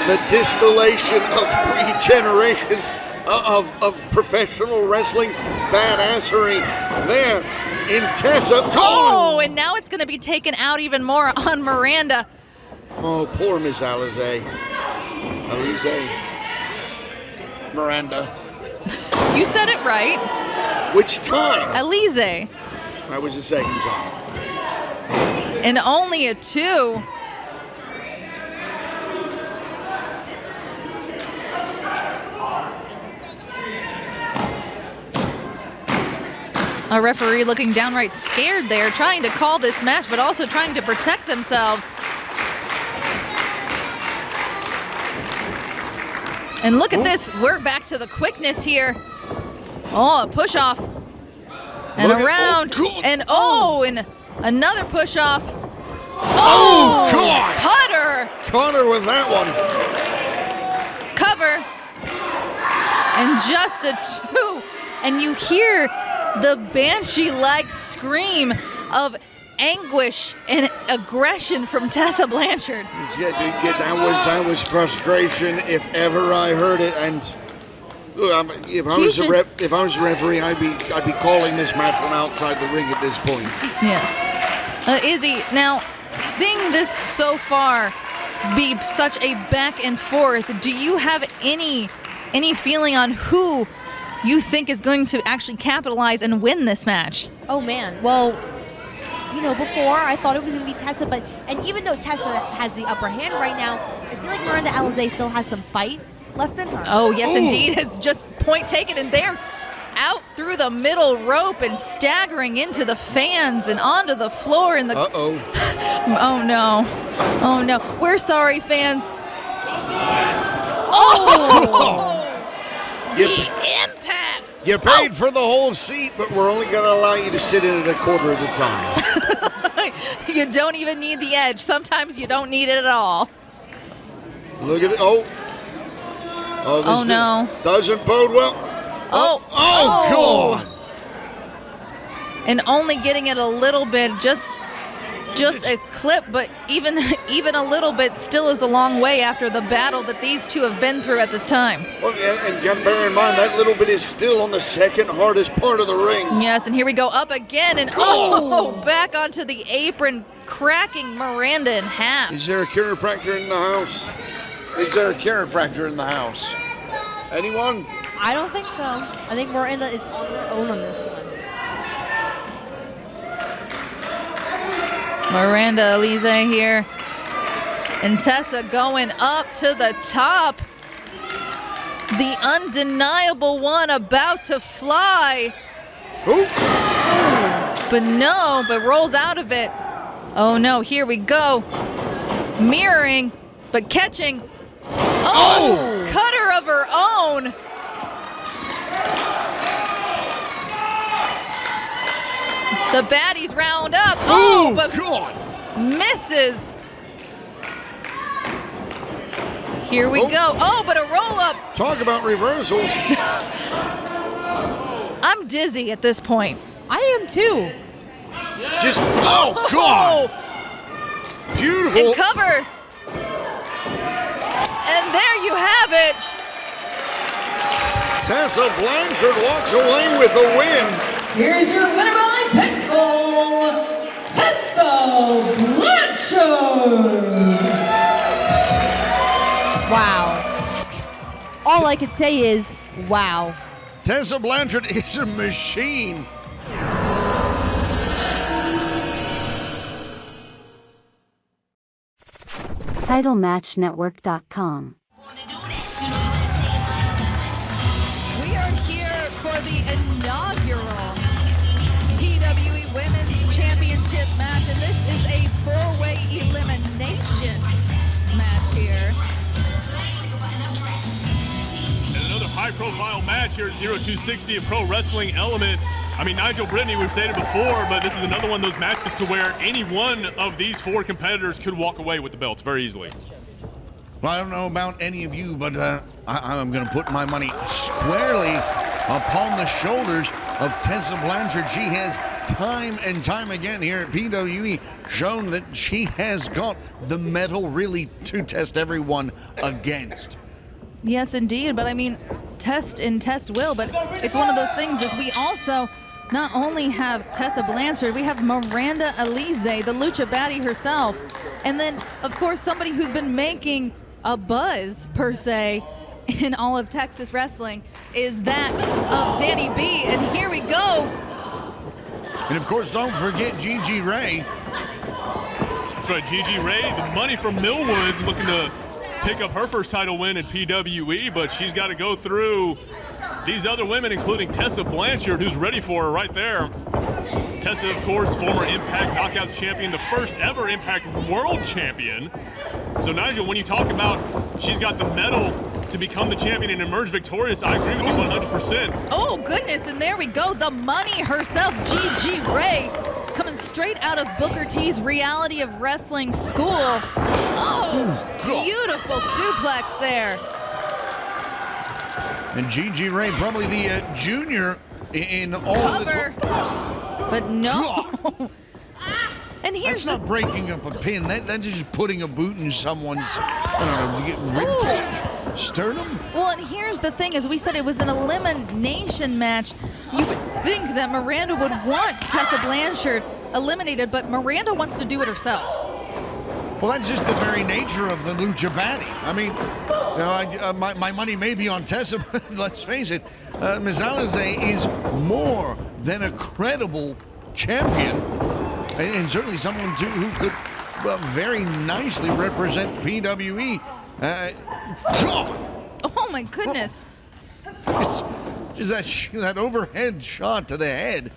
Speaker 3: The distillation of 3 generations of professional wrestling badassery there in Tessa.
Speaker 4: And now it's going to be taken out even more on Miranda.
Speaker 3: Oh, poor Miss Alize. Miranda.
Speaker 4: You said it right.
Speaker 3: Which time?
Speaker 4: Alize.
Speaker 3: That was the second time.
Speaker 4: And only a 2. A referee looking downright scared there, trying to call this match, but also trying to protect themselves. And look at this. We're back to the quickness here. A push off. And around. And another push off.
Speaker 3: God!
Speaker 4: Cutter.
Speaker 3: Caught her with that one.
Speaker 4: Cover. And just a 2. And you hear the banshee-like scream of anguish and aggression from Tessa Blanchard.
Speaker 3: That was frustration if ever I heard it. And if I was a referee, I'd be calling this match from outside the ring at this point.
Speaker 4: Yes, Izzy. Now, seeing this so far be such a back and forth, do you have any feeling on who you think is going to actually capitalize and win this match?
Speaker 8: Oh man, well, before I thought it was going to be Tessa, and even though Tessa has the upper hand right now, I feel like Miranda Alize still has some fight left in her.
Speaker 4: Oh yes, indeed. It's just point taken, and they're out through the middle rope and staggering into the fans and onto the floor in the. Oh no! We're sorry, fans. The impact!
Speaker 3: You paid for the whole seat, but we're only going to allow you to sit in it a quarter of the time.
Speaker 4: You don't even need the edge. Sometimes you don't need it at all.
Speaker 9: Look at it. Oh, this
Speaker 4: no.
Speaker 9: Doesn't bode well.
Speaker 4: Oh,
Speaker 3: God.
Speaker 4: And only getting it a little bit, just a clip, but even a little bit still is a long way after the battle that these two have been through at this time.
Speaker 9: Well, and bear in mind, that little bit is still on the second hardest part of the ring.
Speaker 4: Yes, and here we go up again, and back onto the apron, cracking Miranda in half.
Speaker 9: Is there a chiropractor in the house? Is there a chiropractor in the house? Anyone?
Speaker 8: I don't think so. I think Miranda is on her own on this one.
Speaker 4: Miranda Alize here. And Tessa going up to the top. The undeniable one about to fly.
Speaker 9: Ooh.
Speaker 4: But rolls out of it. Oh no, here we go. Mirroring, but catching. Oh! Cutter of her own. The baddies round up. Oh, but
Speaker 3: God.
Speaker 4: misses. Here we go. Oh, but a roll up.
Speaker 9: Talk about reversals.
Speaker 4: I'm dizzy at this point.
Speaker 8: I am too.
Speaker 3: Just, oh, God.
Speaker 9: Beautiful.
Speaker 4: And cover. And there you have it.
Speaker 9: Tessa Blanchard walks away with the win.
Speaker 6: Here's your winner by pinfall, Tessa Blanchard.
Speaker 8: Wow. All I could say is, wow.
Speaker 3: Tessa Blanchard is a machine.
Speaker 10: TitleMatchNetwork.com.
Speaker 4: We are here for the inaugural PWE Women's Championship match, and this is a four-way elimination match here.
Speaker 5: And another high-profile match here at 0260 of Pro Wrestling Element. I mean, Nigel, Brittany, we've stated before, but this is another one of those matches to where any one of these four competitors could walk away with the belts very easily.
Speaker 3: Well, I don't know about any of you, but I'm going to put my money squarely upon the shoulders of Tessa Blanchard. She has time and time again here at PWE shown that she has got the metal really to test everyone against.
Speaker 4: Yes, indeed. But I mean, test and test will. But it's one of those things is we also not only have Tessa Blanchard, we have Miranda Alize, the Lucha Baddie herself. And then, of course, somebody who's been making a buzz, per se, in all of Texas wrestling is that of Danni Bee. And here we go.
Speaker 3: And, of course, don't forget Gigi Ray.
Speaker 5: That's right, Gigi Ray, the money from Millwoods, looking to pick up her first title win in PWE, but she's got to go through these other women, including Tessa Blanchard, who's ready for her right there. Tessa, of course, former Impact Knockouts champion, the first ever Impact World Champion. So, Nigel, when you talk about she's got the medal to become the champion and emerge victorious, I agree with you 100%.
Speaker 4: Oh, goodness, and there we go. The money herself, Gigi Ray, coming straight out of Booker T's Reality of Wrestling School. Oh, beautiful suplex there.
Speaker 3: And Gigi Ray, probably the junior in all of this.
Speaker 4: Cover, but no. And here's
Speaker 3: That's not breaking up a pin. That's just putting a boot in someone's, I don't know, rib cage, sternum.
Speaker 4: Well, and here's the thing, as we said, it was an elimination match. You would think that Miranda would want Tessa Blanchard eliminated, but Miranda wants to do it herself.
Speaker 3: Well, that's just the very nature of the Lucha Baddie. I mean, you know, my money may be on Tessa, but let's face it, Ms. Alize is more than a credible champion, and certainly someone too who could very nicely represent PWE.
Speaker 4: Oh my goodness!
Speaker 3: Just that overhead shot to the head.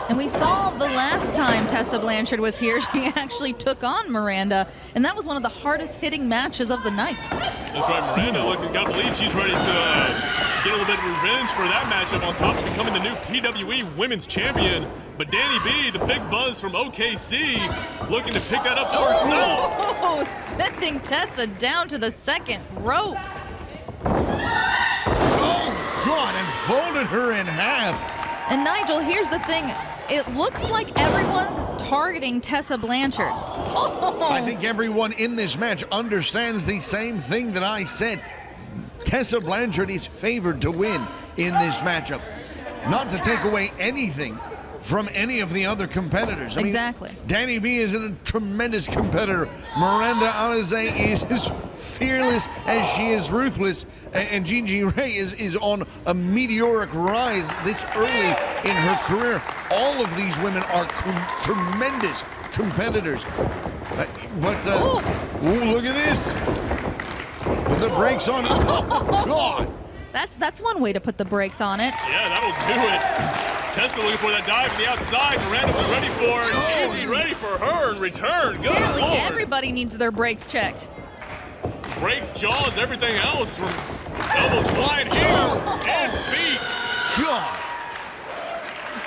Speaker 4: And we saw the last time Tessa Blanchard was here, she actually took on Miranda, and that was one of the hardest hitting matches of the night.
Speaker 5: That's right, Miranda. Look, you gotta believe she's ready to get a little bit of revenge for that matchup on top of becoming the new PWE Women's Champion. But Danni Bee, the big buzz from OKC, looking to pick that up for herself.
Speaker 4: Oh, sending Tessa down to the second rope.
Speaker 3: Oh, God, and folded her in half.
Speaker 4: And Nigel, here's the thing. It looks like everyone's targeting Tessa Blanchard. Oh.
Speaker 3: I think everyone in this match understands the same thing that I said. Tessa Blanchard is favored to win in this matchup. Not to take away anything from any of the other competitors.
Speaker 4: Exactly.
Speaker 3: Danni Bee is a tremendous competitor. Miranda Alize is as fearless as she is ruthless. And Gigi is on a meteoric rise this early in her career. All of these women are tremendous competitors. Ooh, look at this. Put the brakes on it. Oh, God.
Speaker 4: That's one way to put the brakes on it.
Speaker 5: Yeah, that'll do it. Tessa looking for that dive on the outside. Miranda was ready for it. Gigi ready for her in return. Good
Speaker 4: Apparently
Speaker 5: Lord.
Speaker 4: everybody needs their brakes checked.
Speaker 5: Brakes, jaws, everything else. From elbows flying here and feet.
Speaker 3: God.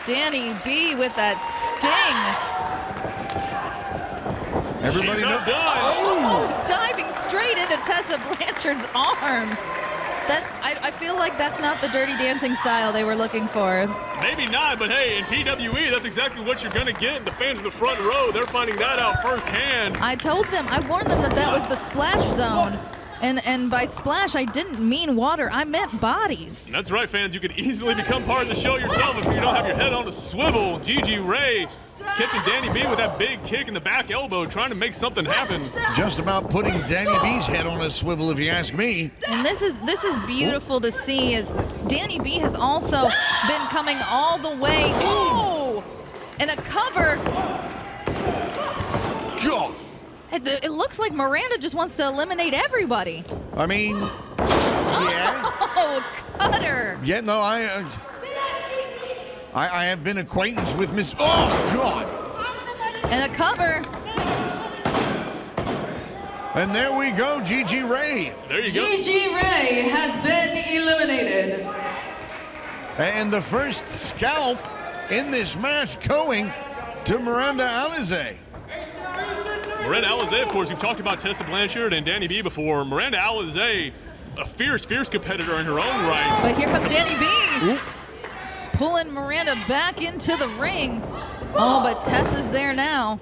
Speaker 4: Danni Bee with that sting.
Speaker 3: Everybody
Speaker 5: She's not done.
Speaker 4: Oh, diving straight into Tessa Blanchard's arms. I feel like that's not the Dirty Dancing style they were looking for.
Speaker 5: Maybe not, but hey, in PWE, that's exactly what you're going to get. The fans in the front row, they're finding that out firsthand.
Speaker 4: I warned them that was the splash zone. And by splash, I didn't mean water. I meant bodies.
Speaker 5: That's right, fans. You could easily become part of the show yourself if you don't have your head on a swivel. Gigi catching Danni Bee with that big kick in the back elbow, trying to make something happen.
Speaker 3: Just about putting Danni Bee's head on a swivel, if you ask me.
Speaker 4: And this is beautiful to see, as Danni Bee has also been coming all the way. Oh! And a cover.
Speaker 3: God.
Speaker 4: It looks like Miranda just wants to eliminate everybody.
Speaker 3: I mean, yeah.
Speaker 4: Oh, cutter.
Speaker 3: Yeah, no, I have been acquaintance with Miss. Oh, God.
Speaker 4: And a cover.
Speaker 3: And there we go, Gigi Ray.
Speaker 5: There you go.
Speaker 6: Gigi Ray has been eliminated.
Speaker 3: And the first scalp in this match going to Miranda Alize.
Speaker 5: Miranda Alize, of course, we've talked about Tessa Blanchard and Danni Bee before. Miranda Alize, a fierce competitor in her own right.
Speaker 4: But here comes Danni Bee. Ooh. Pulling Miranda back into the ring. Oh, but Tessa's there now.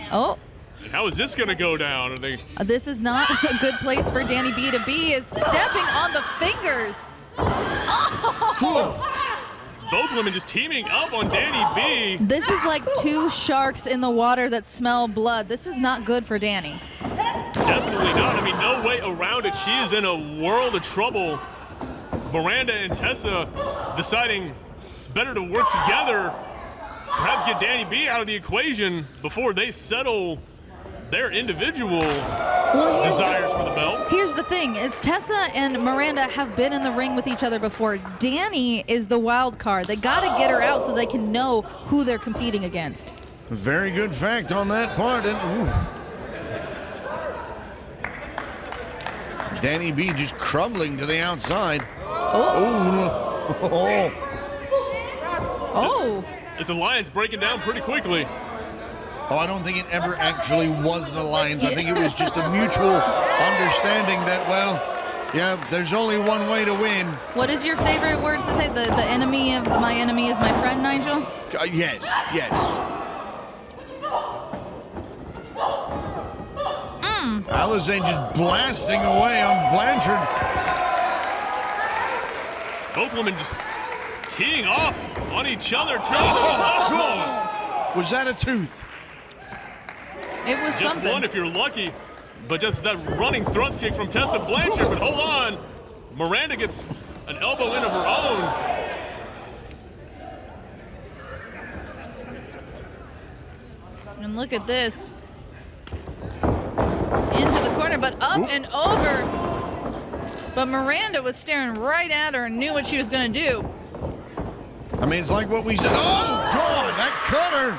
Speaker 4: Oh.
Speaker 5: And how is this going to go down?
Speaker 4: This is not a good place for Danni Bee to be. Is stepping on the fingers. Oh.
Speaker 5: Both women just teaming up on Danni Bee.
Speaker 4: This is like two sharks in the water that smell blood. This is not good for Danni.
Speaker 5: Definitely not. I mean, no way around it. She is in a world of trouble. Miranda and Tessa deciding it's better to work together, perhaps get Danni Bee out of the equation before they settle their individual desires for the belt.
Speaker 4: Here's the thing, is Tessa and Miranda have been in the ring with each other before. Danni is the wild card. They got to get her out so they can know who they're competing against.
Speaker 3: Very good fact on that part. And Danni Bee just crumbling to the outside.
Speaker 4: Oh.
Speaker 5: This alliance breaking down pretty quickly.
Speaker 3: Oh, I don't think it ever actually was an alliance. I think it was just a mutual understanding that, well, yeah, there's only one way to win.
Speaker 4: What is your favorite words to say? The enemy of my enemy is my friend, Nigel?
Speaker 3: Yes. Alize just blasting away on Blanchard.
Speaker 5: Both women just teeing off on each other.
Speaker 3: Was that a tooth?
Speaker 4: It was
Speaker 5: just
Speaker 4: something.
Speaker 5: one if you're lucky. But just that running thrust kick from Tessa Blanchard. But hold on. Miranda gets an elbow in of her own.
Speaker 4: And look at this. Into the corner, but up and over. But Miranda was staring right at her and knew what she was going to do.
Speaker 3: I mean, it's like what we said. Oh, God, that cutter.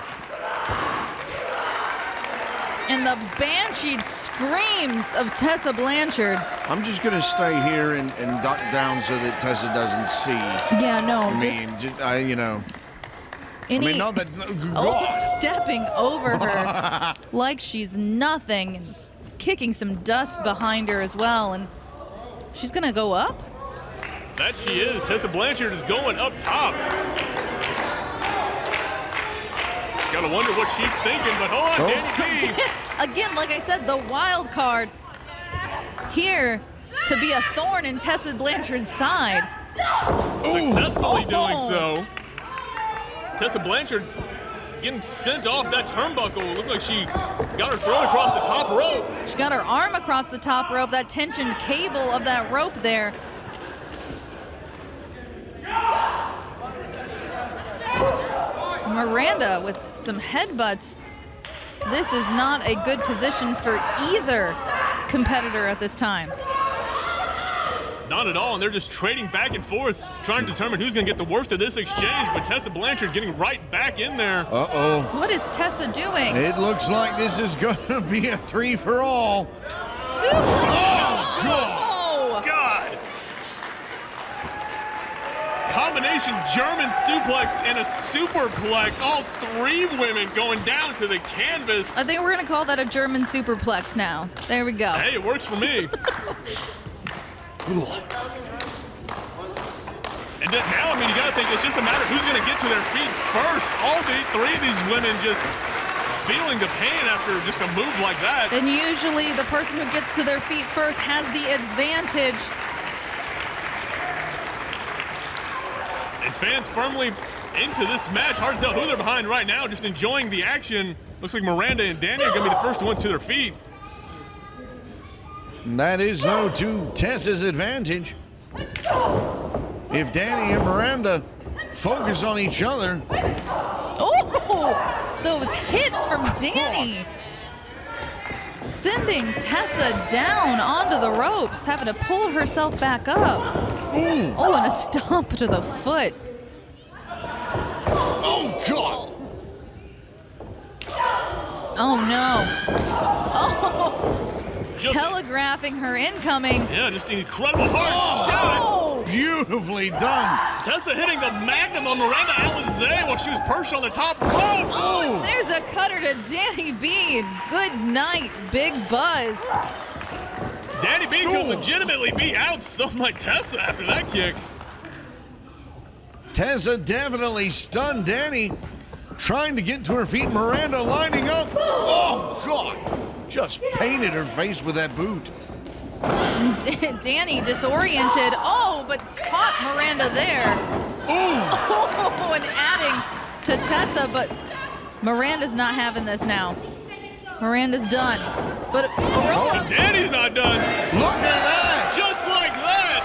Speaker 4: And the banshee screams of Tessa Blanchard.
Speaker 3: I'm just going to stay here and duck down so that Tessa doesn't see.
Speaker 4: Yeah, no.
Speaker 3: I mean, not that.
Speaker 4: Stepping over her like she's nothing, and kicking some dust behind her as well, and she's gonna go up.
Speaker 5: That she is. Tessa Blanchard is going up top. Gotta wonder what she's thinking, but hold on, Danni Bee.
Speaker 4: Again, like I said, the wild card here to be a thorn in Tessa Blanchard's side.
Speaker 5: Successfully doing so. Tessa Blanchard getting sent off that turnbuckle. Looks like she got her thrown across the top rope.
Speaker 4: She got her arm across the top rope, that tensioned cable of that rope there. Miranda with some headbutts. This is not a good position for either competitor at this time.
Speaker 5: Not at all, and they're just trading back and forth, trying to determine who's going to get the worst of this exchange, but Tessa Blanchard getting right back in there.
Speaker 3: Uh-oh.
Speaker 4: What is Tessa doing?
Speaker 3: It looks like this is going to be a 3-for-all.
Speaker 4: Super!
Speaker 3: Oh, God!
Speaker 4: Oh,
Speaker 5: God! Combination German suplex and a superplex. All three women going down to the canvas.
Speaker 4: I think we're going to call that a German superplex now. There we go.
Speaker 5: Hey, it works for me. And now, I mean, you got to think it's just a matter of who's going to get to their feet first. All three of these women just feeling the pain after just a move like that.
Speaker 4: And usually the person who gets to their feet first has the advantage.
Speaker 5: And fans firmly into this match. Hard to tell who they're behind right now, just enjoying the action. Looks like Miranda and Danni are going to be the first ones to their feet.
Speaker 3: That is, though, to Tessa's advantage. If Danni and Miranda focus on each other.
Speaker 4: Oh, those hits from Danni. Sending Tessa down onto the ropes, having to pull herself back up.
Speaker 3: Ooh.
Speaker 4: Oh, and a stomp to the foot.
Speaker 3: Oh, God.
Speaker 4: Oh, no. Oh.
Speaker 5: Just,
Speaker 4: Telegraphing her incoming.
Speaker 5: yeah, just an incredible hard shot.
Speaker 4: Oh.
Speaker 3: Beautifully done.
Speaker 5: Tessa hitting the magnum on Miranda Alize while she was perched on the top rope.
Speaker 4: Oh, and there's a cutter to Danni Bee. Good night, Big Buzz.
Speaker 5: Danni Bee could legitimately be out something like Tessa after that kick.
Speaker 3: Tessa definitely stunned Danni. Trying to get to her feet. Miranda lining up. Oh, God. Just painted her face with that boot.
Speaker 4: Danni disoriented. Oh, but caught Miranda there. Oh, and adding to Tessa, but Miranda's not having this now. Miranda's done. But
Speaker 5: Danny's not done.
Speaker 3: Look at that.
Speaker 5: Just like that.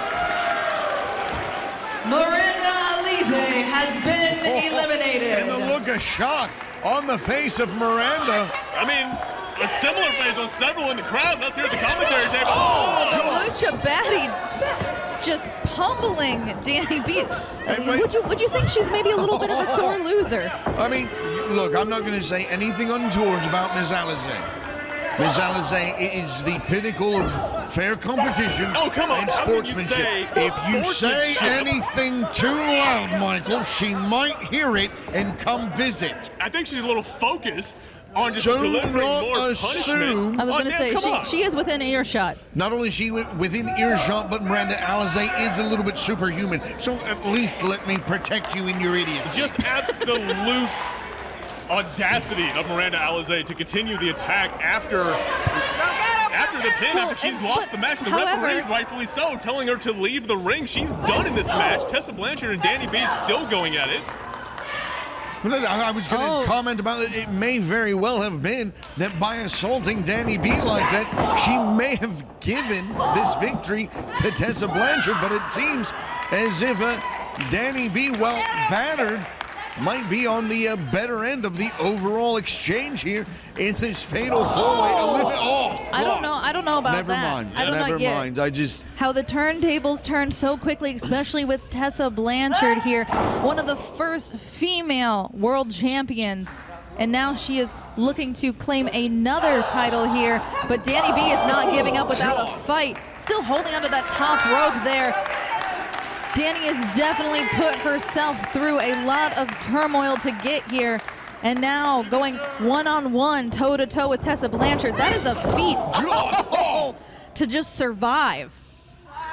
Speaker 6: Miranda Alize has been eliminated.
Speaker 3: And the look of shock on the face of Miranda.
Speaker 5: I mean, a similar face on several in the crowd. Let's hear at the commentary table.
Speaker 4: the Lucha Baddie just pummeling Danni Bee. Would you think she's maybe a little bit of a sore loser?
Speaker 3: I mean, look, I'm not going to say anything untoward about Ms. Alize. Ms. Alize is the pinnacle of fair competition and sportsmanship. If you say anything too loud, Michael, she might hear it and come visit.
Speaker 5: I think she's a little focused on just delivering more punishment.
Speaker 4: I was going to say, she is within earshot.
Speaker 3: Not only is she within earshot, but Miranda Alize is a little bit superhuman. So at least let me protect you in your idiocy.
Speaker 5: Just absolute audacity of Miranda Alize to continue the attack after the pin, after she's lost the match. The referee, rightfully so, telling her to leave the ring. She's done in this match. Tessa Blanchard and Danni Bee still going at it.
Speaker 3: I was going to comment about it. It may very well have been that by assaulting Danni Bee like that, she may have given this victory to Tessa Blanchard, but it seems as if Danni Bee, while battered, might be on the better end of the overall exchange here in this fatal four-way.
Speaker 4: I don't know about
Speaker 3: Never
Speaker 4: that.
Speaker 3: mind.
Speaker 4: I don't know
Speaker 3: Never
Speaker 4: yet.
Speaker 3: mind. I just
Speaker 4: how the turntables turned so quickly, especially with Tessa Blanchard here, one of the first female world champions. And now she is looking to claim another title here. But Danni Bee is not giving up without a fight. Still holding onto that top rope there. Danni has definitely put herself through a lot of turmoil to get here. And now going one-on-one, toe-to-toe with Tessa Blanchard. That is a feat to just survive.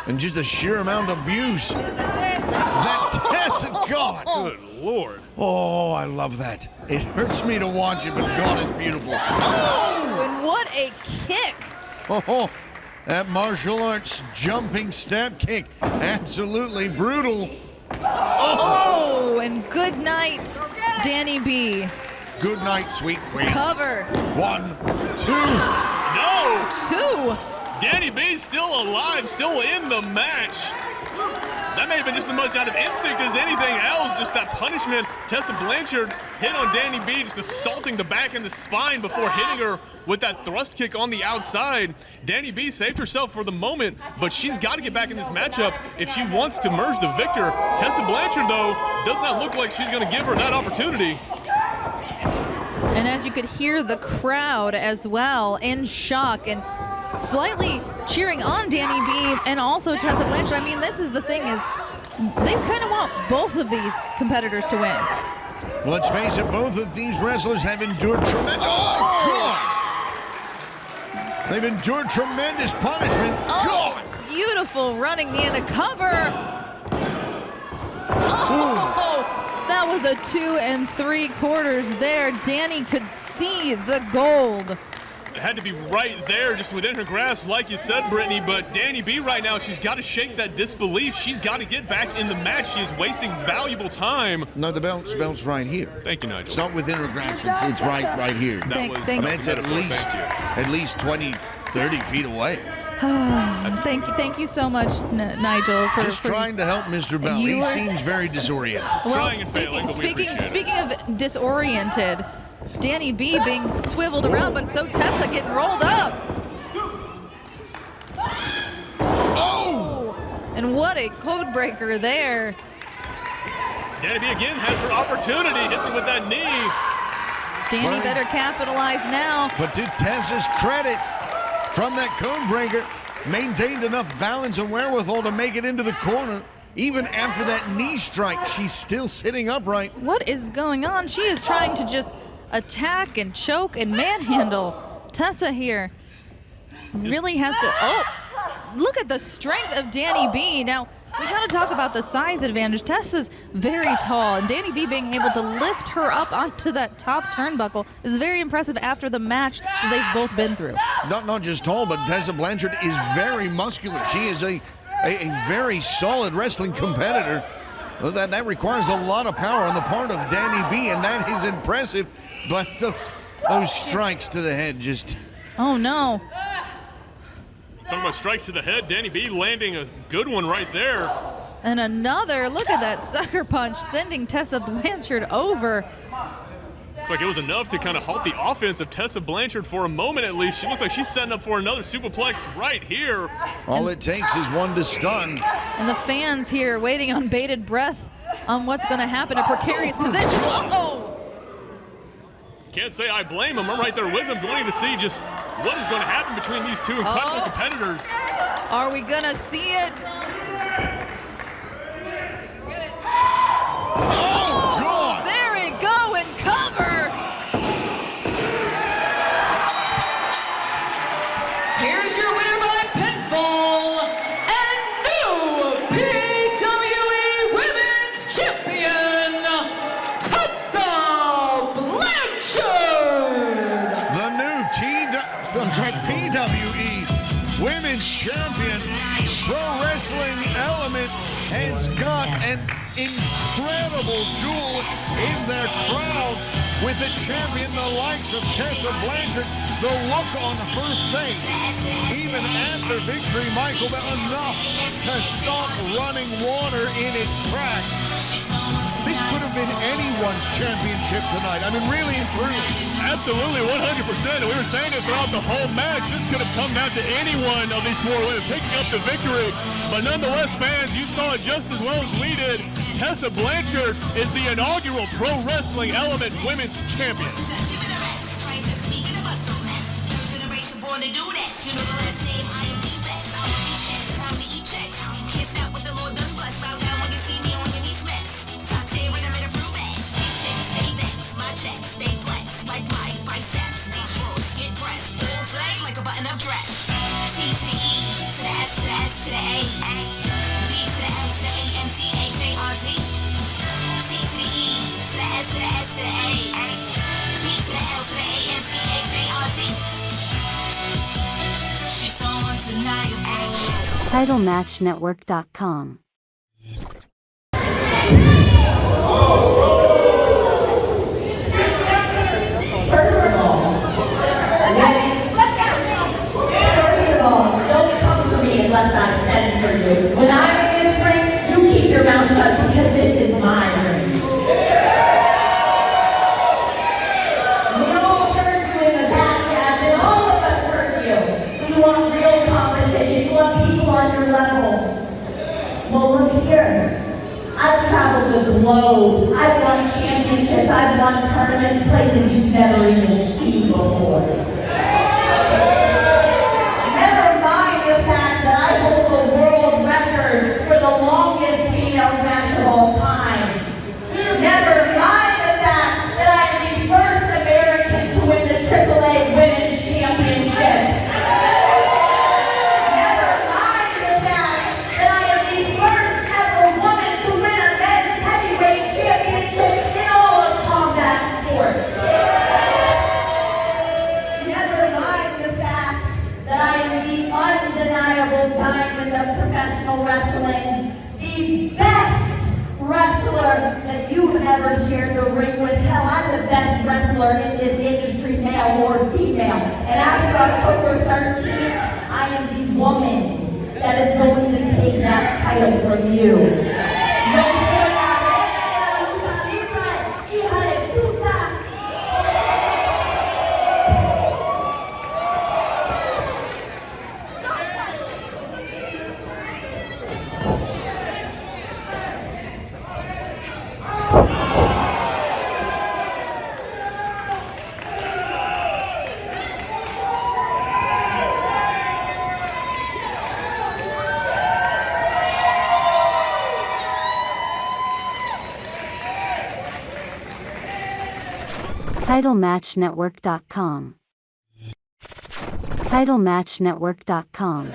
Speaker 3: And just the sheer amount of abuse that Tessa got.
Speaker 5: Good Lord.
Speaker 3: Oh, I love that. It hurts me to watch it, but God, it's beautiful.
Speaker 4: Oh, and what a kick.
Speaker 3: Oh, that martial arts jumping step kick. Absolutely brutal.
Speaker 4: Oh, and good night, Danni Bee.
Speaker 3: Good night, sweet queen.
Speaker 4: Cover.
Speaker 3: 1, 2.
Speaker 5: No!
Speaker 4: 2.
Speaker 5: Danni Bee's still alive, still in the match. That may have been just as much out of instinct as anything else, just that punishment. Tessa Blanchard hit on Danni Bee, just assaulting the back and the spine before hitting her with that thrust kick on the outside. Danni Bee saved herself for the moment, but she's got to get back in this matchup if she wants to merge the victor. Tessa Blanchard, though, does not look like she's going to give her that opportunity.
Speaker 4: And as you could hear the crowd as well in shock and slightly cheering on Danni Bee and also Tessa Blanchard. I mean, this is the thing is they kind of want both of these competitors to win.
Speaker 3: Well, let's face it, both of these wrestlers have endured tremendous... Oh, God! They've endured tremendous punishment. God!
Speaker 4: Beautiful running knee and a cover. Oh, that was a 2 3/4 there. Danni could see the gold.
Speaker 5: It had to be right there, just within her grasp, like you said, Brittany. But Danni Bee right now, she's got to shake that disbelief. She's got to get back in the match. She is wasting valuable time.
Speaker 3: No, the belt's right here.
Speaker 5: Thank you, Nigel.
Speaker 3: It's not within her grasp. It's right here. It's at least 20, 30 feet away.
Speaker 4: Thank you so much, Nigel.
Speaker 3: Just trying to help Mr. Bell. He seems very disoriented.
Speaker 4: Well, speaking of disoriented, Danni Bee being swiveled around, but so Tessa getting rolled up. Oh! And what a code breaker there.
Speaker 5: Danni Bee again has her opportunity, hits her with that knee.
Speaker 4: Danni better capitalize now.
Speaker 3: But to Tessa's credit, from that code breaker, maintained enough balance and wherewithal to make it into the corner. Even after that knee strike, she's still sitting upright.
Speaker 4: What is going on? She is trying to just attack and choke and manhandle. Tessa here really has to... Oh, look at the strength of Danni Bee. Now, we got to talk about the size advantage. Tessa's very tall, and Danni Bee being able to lift her up onto that top turnbuckle is very impressive after the match that they've both been through.
Speaker 3: Not just tall, but Tessa Blanchard is very muscular. She is a very solid wrestling competitor. That requires a lot of power on the part of Danni Bee, and that is impressive. But those strikes to the head just...
Speaker 4: Oh, no.
Speaker 5: Talking about strikes to the head, Danni Bee landing a good one right there.
Speaker 4: And another, look at that sucker punch, sending Tessa Blanchard over.
Speaker 5: Looks like it was enough to kind of halt the offense of Tessa Blanchard for a moment at least. She looks like she's setting up for another superplex right here.
Speaker 3: All it takes is one to stun.
Speaker 4: And the fans here waiting on bated breath on what's going to happen, a precarious position. Oh!
Speaker 5: Can't say I blame him. I'm right there with him, wanting to see just what is going to happen between these two incredible competitors.
Speaker 4: Are we going to see it?
Speaker 3: Oh, God!
Speaker 4: There we go, and cover!
Speaker 6: Here's your winner by pinfall and new PWE Women's Champion, Tessa Blanchard!
Speaker 3: The new PWE Women's Champion. Pro Wrestling Element has got an incredible jewel in their crowd with the champion, the likes of Tessa Blanchard. The look on her face, even after victory, Michael, but enough to stop running water in its track. This could have been anyone's championship tonight. I mean, really and truly.
Speaker 5: Absolutely, 100%. We were saying it throughout the whole match. This could have come down to any one of these four women picking up the victory. But nonetheless, fans, you saw it just as well as we did. Tessa Blanchard is the inaugural Pro Wrestling Element Women's Champion.
Speaker 10: Born to do this, you know the last name, I am the best. I'll be checks, time to eat checks. Can't stop what the Lord done bless. Bow down button-up dress. T to the E, to the S, to the S, to the A. B to the L, to the A-N-C-H-A-R-D. T to the E, to the S, to the S, to the A. B to the L, to the A-N-C-H-A-R-D. She's so undeniable.
Speaker 11: TitleMatchNetwork.com.
Speaker 12: Don't come for me unless I send for you. When I'm in this ring, you keep your mouth shut because this is my ring. We all hurt you in the past, and all of us hurt you. You want real competition. You want people on your level. Well, look here. I've traveled the globe. I've won championships. I've won tournaments, places you've never even seen before. Never mind the fact that I hold the world record for the longest female match of all time. Never mind the fact that I am the first American to win the AAA Women's Championship. Never mind the fact that I am the first ever woman to win a men's heavyweight championship in all of combat sports. Never mind the fact that I am the undeniable diamond of professional wrestling, the best wrestler that you've ever shared the ring with. Hell, I'm the best wrestler in this industry, male or female. And after October 13th, I am the woman that is going to take that title from you. No soy la reina de la lucha libre, hija de puta.
Speaker 11: TitleMatchNetwork.com. TitleMatchNetwork.com.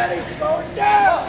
Speaker 6: Daddy's going down.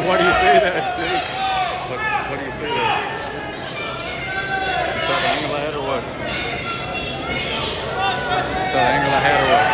Speaker 13: Why do you say that, Jake? What do you say there? You saw the angle I had or what? You saw the angle I had or what?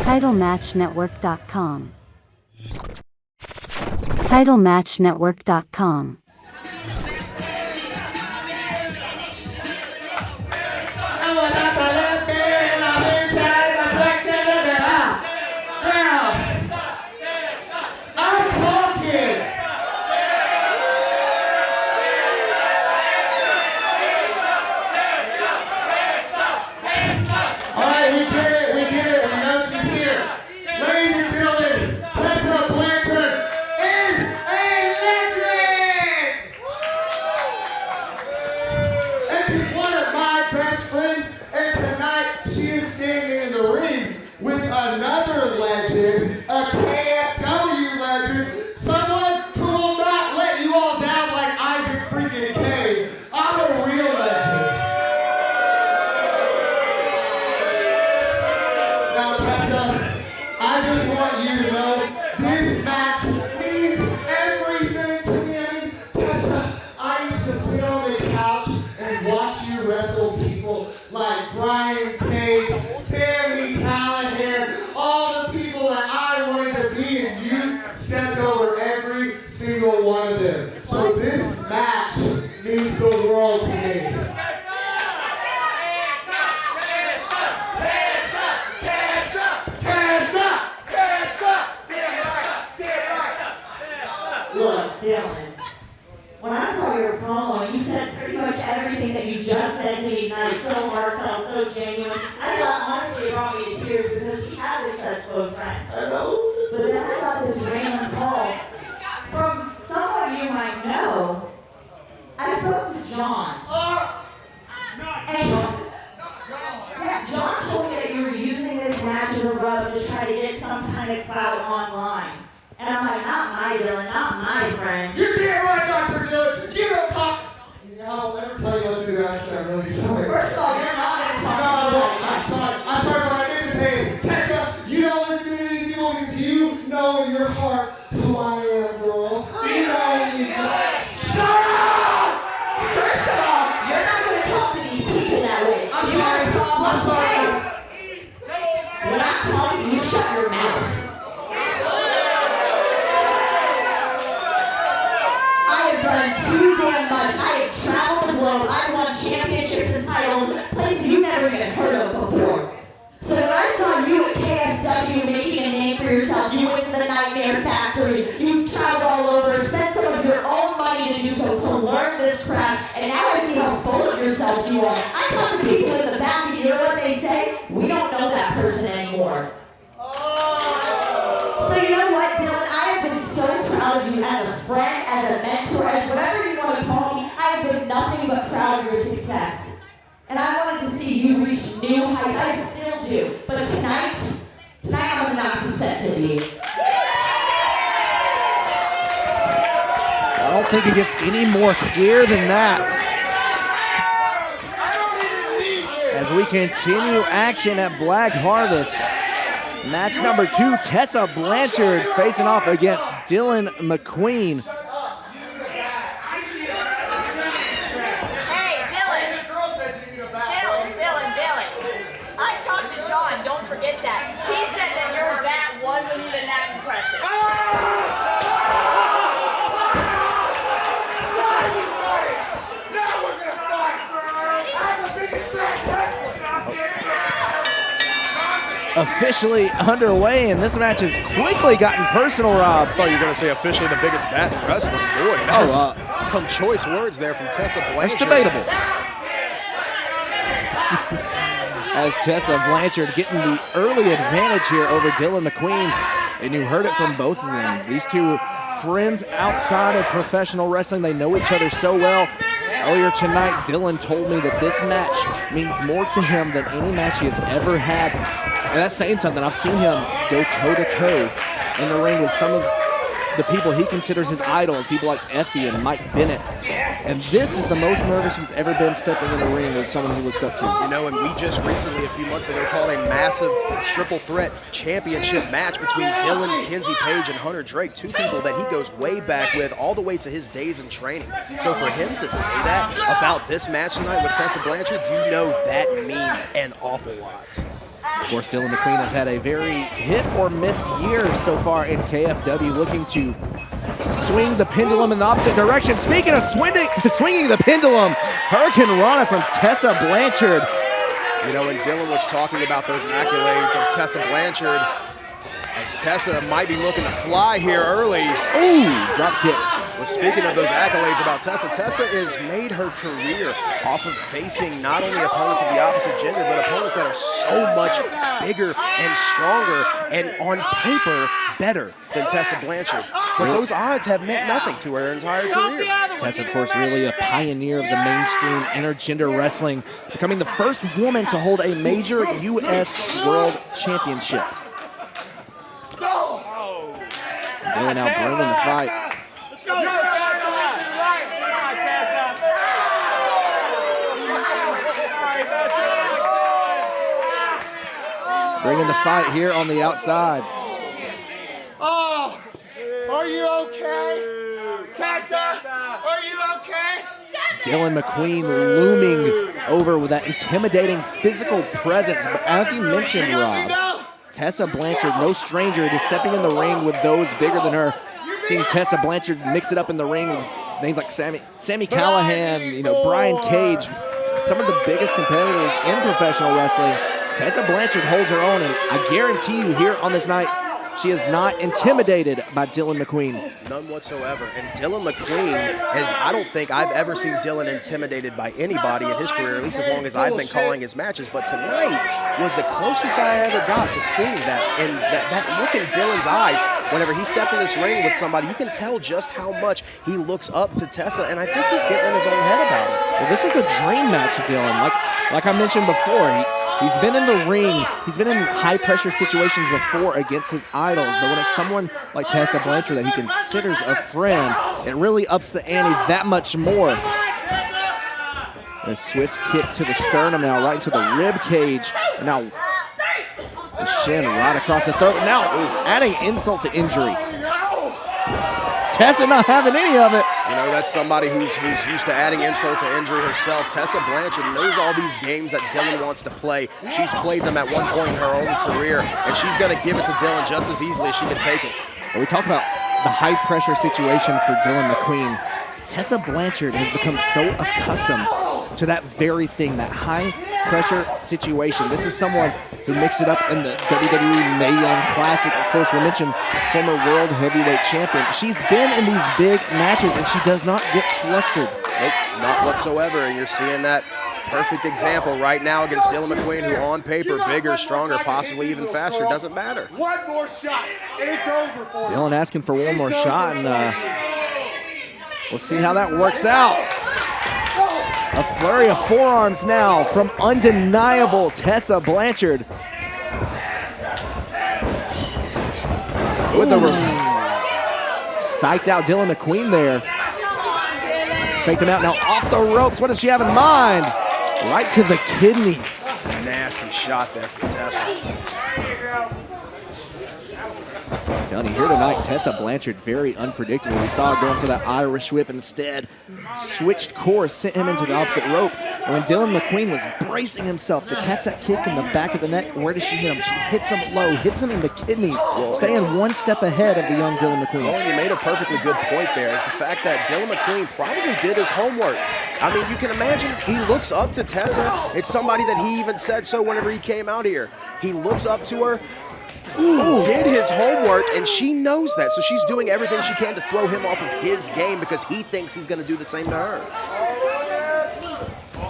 Speaker 11: TitleMatchNetwork.com. TitleMatchNetwork.com.
Speaker 12: Look, Dillon, when I saw your promo, you said pretty much everything that you just said to me tonight, so heartfelt, so genuine. I thought, honestly, it brought me to tears because we have been such close friends. I know. But then I got this random call from someone you might know. I spoke to John. And John told me that you were using this match as a rub to try to get some kind of clout online. And I'm like, not my Dillon, not my friend.
Speaker 7: You're damn right, Dr. Dillon. You don't talk. I'll never tell you what to do. I'm really sorry.
Speaker 12: First of all, you're not going to talk to me.
Speaker 7: I'm sorry. I'm sorry, but I need to say is, Tessa, you don't listen to these people because you know in your heart who I am, girl. You know you know. Shut up!
Speaker 12: First of all, you're not going to talk to these people that way.
Speaker 7: I'm sorry. I'm sorry.
Speaker 12: When I'm talking, you shut your mouth. Too damn much. I have traveled the globe. I've won championships and titles, places you never even heard of before. So when I saw you at KSW making a name for yourself, you went to the Nightmare Factory, you traveled all over, spent some of your own money to do so, to learn this craft, and now I see how full of yourself you are. I talk to people in the back, and you know what they say? We don't know that person anymore. So you know what, Dillon? I have been so proud of you as a friend, as a mentor, as whatever you want to call me. I have been nothing but proud of your success. And I wanted to see you reach new heights. I still do. But tonight I'm going to knock some sense into you.
Speaker 14: I don't think it gets any more clear than that. As we continue action at Black Harvest. Match number 2, Tessa Blanchard facing off against Dillon McQueen.
Speaker 15: Hey, Dillon. I talked to John, don't forget that. He said that your bat wasn't even that impressive.
Speaker 7: Now we're going to fight. I'm the biggest bad wrestler.
Speaker 14: Officially underway, and this match has quickly gotten personal, Rob.
Speaker 16: I thought you were going to say officially the biggest bat in wrestling. Boy, that's some choice words there from Tessa Blanchard.
Speaker 14: It's debatable. As Tessa Blanchard getting the early advantage here over Dillon McQueen, and you heard it from both of them. These two friends outside of professional wrestling, they know each other so well. Earlier tonight, Dillon told me that this match means more to him than any match he has ever had. And that's saying something. I've seen him go toe-to-toe in the ring with some of the people he considers his idols, people like Effie and Mike Bennett. And this is the most nervous he's ever been stepping in the ring with someone he looks up to.
Speaker 16: You know, and we just recently, a few months ago, called a massive triple threat championship match between Dillon, Kenzie Page, and Hunter Drake, two people that he goes way back with, all the way to his days in training. So for him to say that about this match tonight with Tessa Blanchard, you know that means an awful lot.
Speaker 14: Of course, Dillon McQueen has had a very hit or miss year so far in KFW, looking to swing the pendulum in the opposite direction. Speaking of swinging the pendulum, Hurricane Rana from Tessa Blanchard.
Speaker 16: You know, when Dillon was talking about those accolades of Tessa Blanchard, as Tessa might be looking to fly here early.
Speaker 14: Ooh, drop kick.
Speaker 16: Well, speaking of those accolades about Tessa, Tessa has made her career off of facing not only opponents of the opposite gender, but opponents that are so much bigger and stronger and on paper better than Tessa Blanchard. But those odds have meant nothing to her entire career.
Speaker 14: Tessa, of course, really a pioneer of the mainstream intergender wrestling, becoming the first woman to hold a major U.S. World Championship. Dillon now bringing the fight. Bringing the fight here on the outside.
Speaker 7: Oh, are you okay? Tessa, are you okay?
Speaker 14: Dillon McQueen looming over with that intimidating physical presence. But as you mentioned, Rob, Tessa Blanchard, no stranger to stepping in the ring with those bigger than her. Seeing Tessa Blanchard mix it up in the ring with names like Sammy Callahan, Brian Cage, some of the biggest competitors in professional wrestling. Tessa Blanchard holds her own, and I guarantee you here on this night, she is not intimidated by Dillon McQueen.
Speaker 16: None whatsoever. And Dillon McQueen I don't think I've ever seen Dillon intimidated by anybody in his career, at least as long as I've been calling his matches. But tonight was the closest I ever got to seeing that. And that look in Dillon's eyes, whenever he stepped in this ring with somebody, you can tell just how much he looks up to Tessa. And I think he's getting in his own head about it.
Speaker 14: Well, this is a dream match, Dillon. Like I mentioned before, he's been in the ring. He's been in high-pressure situations before against his idols, but when it's someone like Tessa Blanchard that he considers a friend, it really ups the ante that much more. A swift kick to the sternum now, right into the rib cage. Now, the shin right across the throat. Now, adding insult to injury. Tessa not having any of it.
Speaker 16: That's somebody who's used to adding insult to injury herself. Tessa Blanchard knows all these games that Dillon wants to play. She's played them at one point in her own career, and she's going to give it to Dillon just as easily as she can take it.
Speaker 14: When we talk about the high-pressure situation for Dillon McQueen, Tessa Blanchard has become so accustomed to that very thing, that high-pressure situation. This is someone who mixed it up in the WWE Mae Young Classic. Of course, we mentioned former World Heavyweight Champion. She's been in these big matches, and she does not get flustered.
Speaker 16: Nope, not whatsoever. And you're seeing that perfect example right now against Dillon McQueen, who on paper, bigger, stronger, possibly even faster, doesn't matter.
Speaker 7: One more shot, and it's over for
Speaker 14: Dillon asking for one more shot, and we'll see how that works out. A flurry of forearms now from undeniable Tessa Blanchard. With the psyched out Dillon McQueen there. Faked him out now off the ropes. What does she have in mind? Right to the kidneys.
Speaker 16: Nasty shot there from Tessa.
Speaker 14: Telling you here tonight, Tessa Blanchard very unpredictable. We saw her going for that Irish whip, instead switched course, sent him into the opposite rope. And when Dillon McQueen was bracing himself to catch that kick in the back of the neck, where does she hit him? She hits him low, hits him in the kidneys, staying one step ahead of the young Dillon McQueen.
Speaker 16: Well, you made a perfectly good point there, is the fact that Dillon McQueen probably did his homework. I mean, you can imagine he looks up to Tessa. It's somebody that he even said so whenever he came out here. He looks up to her. Did his homework, and she knows that. So she's doing everything she can to throw him off of his game because he thinks he's going to do the same to her.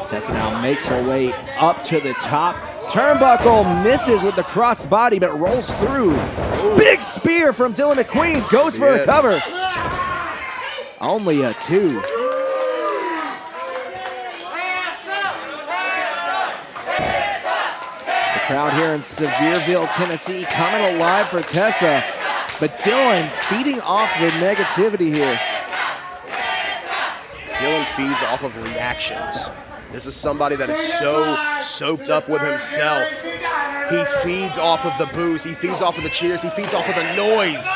Speaker 14: Tessa now makes her way up to the top. Turnbuckle misses with the cross body, but rolls through. Big spear from Dillon McQueen, goes for the cover. Only a 2. Crowd here in Sevierville, Tennessee, coming alive for Tessa. But Dillon feeding off the negativity here.
Speaker 16: Dillon feeds off of reactions. This is somebody that is so soaked up with himself. He feeds off of the boos. He feeds off of the cheers. He feeds off of the noise.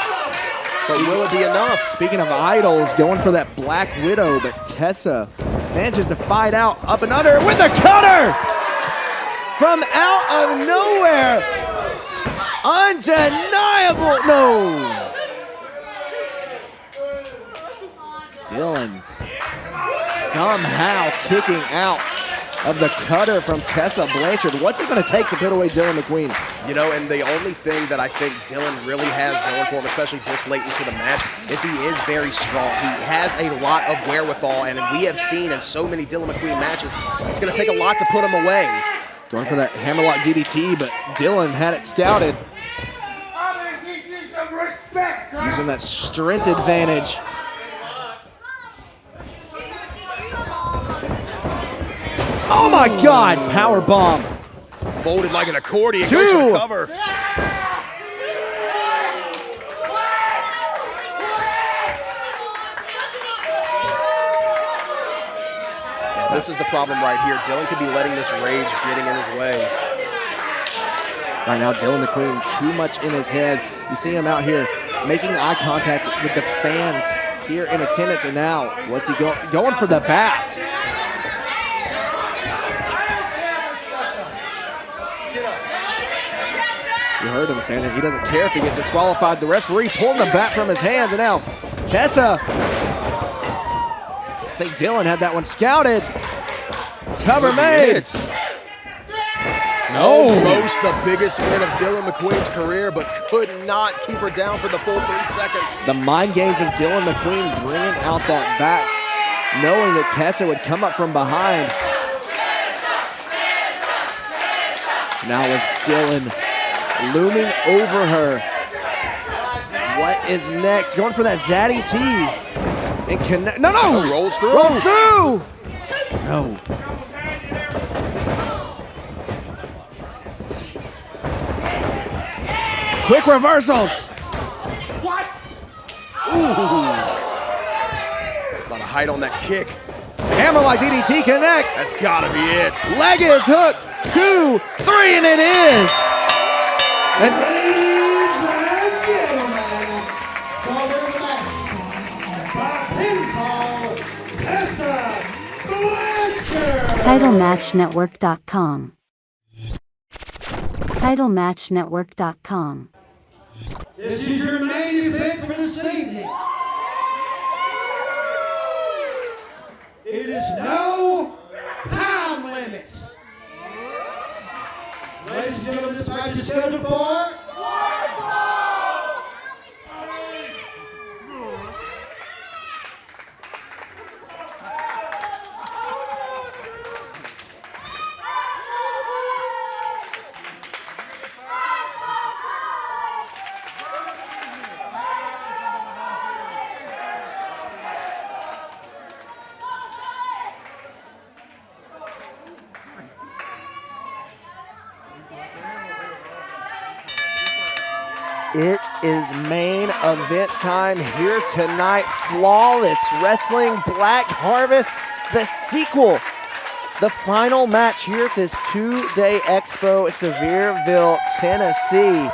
Speaker 16: So will it be enough?
Speaker 14: Speaking of idols, going for that Black Widow, but Tessa manages to fight out up and under with the cutter! From out of nowhere, Undeniable. No. Dillon somehow kicking out of the cutter from Tessa Blanchard. What's it going to take to put away Dillon McQueen?
Speaker 16: You know, and the only thing that I think Dillon really has going for him, especially this late into the match, is he is very strong. He has a lot of wherewithal, and we have seen in so many Dillon McQueen matches, it's going to take a lot to put him away.
Speaker 14: Going for that hammerlock DDT, but Dillon had it scouted. Using that strength advantage. Oh my God, power bomb.
Speaker 16: Folded like an accordion,
Speaker 14: Two.
Speaker 16: goes for the cover. Yeah, this is the problem right here. Dillon could be letting this rage getting in his way.
Speaker 14: Right now, Dillon McQueen, too much in his head. You see him out here making eye contact with the fans here in attendance, and now, what's he going for the bat? You heard him saying that he doesn't care if he gets disqualified. The referee pulling the bat from his hands, and now Tessa. I think Dillon had that one scouted. Cover made. No.
Speaker 16: Almost the biggest win of Dillon McQueen's career, but could not keep her down for the full 3 seconds.
Speaker 14: The mind games of Dillon McQueen bringing out that bat, knowing that Tessa would come up from behind. Now with Dillon looming over her. What is next? Going for that Zaddy T. And connect. No, no!
Speaker 16: Rolls through.
Speaker 14: Rolls through! No. Quick reversals.
Speaker 16: What? Ooh. A lot of height on that kick.
Speaker 14: Hammerlock DDT connects.
Speaker 16: That's gotta be it.
Speaker 14: Leg is hooked. 2, 3, and it is. And
Speaker 7: Ladies and gentlemen, over the match by pinfall, Tessa Blanchard.
Speaker 11: TitleMatchNetwork.com. TitleMatchNetwork.com.
Speaker 7: This is your main event for this evening. It is no time limit. Ladies and gentlemen, this match is scheduled for
Speaker 14: it is main event time here tonight. Flawless Wrestling Black Harvest, the sequel, the final match here at this 2-day expo at Sevierville, Tennessee.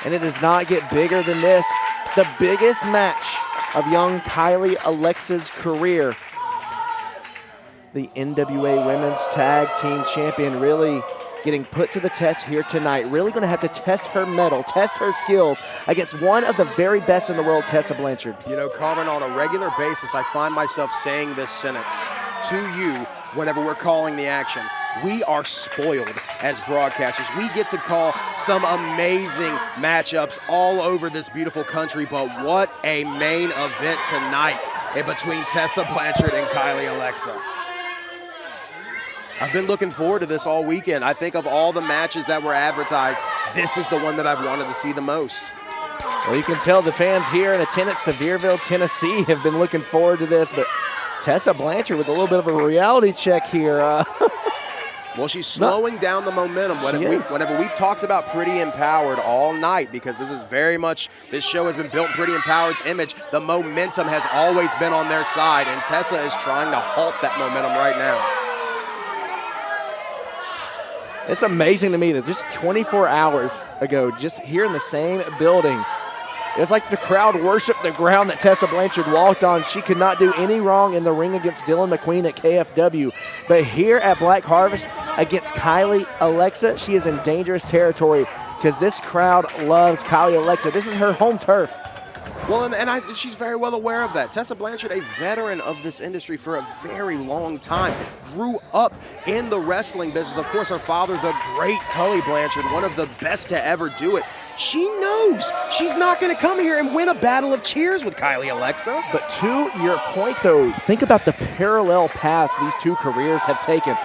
Speaker 14: And it does not get bigger than this. The biggest match of young Kylie Alexa's career. The NWA Women's Tag Team Champion really getting put to the test here tonight. Really going to have to test her mettle, test her skills against one of the very best in the world, Tessa Blanchard.
Speaker 16: You know, Carmen, on a regular basis, I find myself saying this sentence to you whenever we're calling the action. We are spoiled as broadcasters. We get to call some amazing matchups all over this beautiful country, but what a main event tonight in between Tessa Blanchard and Kylie Alexa. I've been looking forward to this all weekend. I think of all the matches that were advertised, this is the one that I've wanted to see the most.
Speaker 14: Well, you can tell the fans here in attendance, Sevierville, Tennessee, have been looking forward to this, but Tessa Blanchard with a little bit of a reality check here.
Speaker 16: Well, she's slowing down the momentum. Whenever we've talked about Pretty Empowered all night, because this is very much, this show has been built in Pretty Empowered's image, the momentum has always been on their side, and Tessa is trying to halt that momentum right now.
Speaker 14: It's amazing to me that just 24 hours ago, just here in the same building, it's like the crowd worshiped the ground that Tessa Blanchard walked on. She could not do any wrong in the ring against Dillon McQueen at KFW. But here at Black Harvest against Kylie Alexa, she is in dangerous territory. because this crowd loves Kylie Alexa. This is her home turf.
Speaker 16: Well, she's very well aware of that. Tessa Blanchard, a veteran of this industry for a very long time, grew up in the wrestling business. Of course, her father, the great Tully Blanchard, one of the best to ever do it. She knows she's not going to come here and win a battle of cheers with Kylie Alexa.
Speaker 14: But to your point, though, think about the parallel paths these two careers have taken.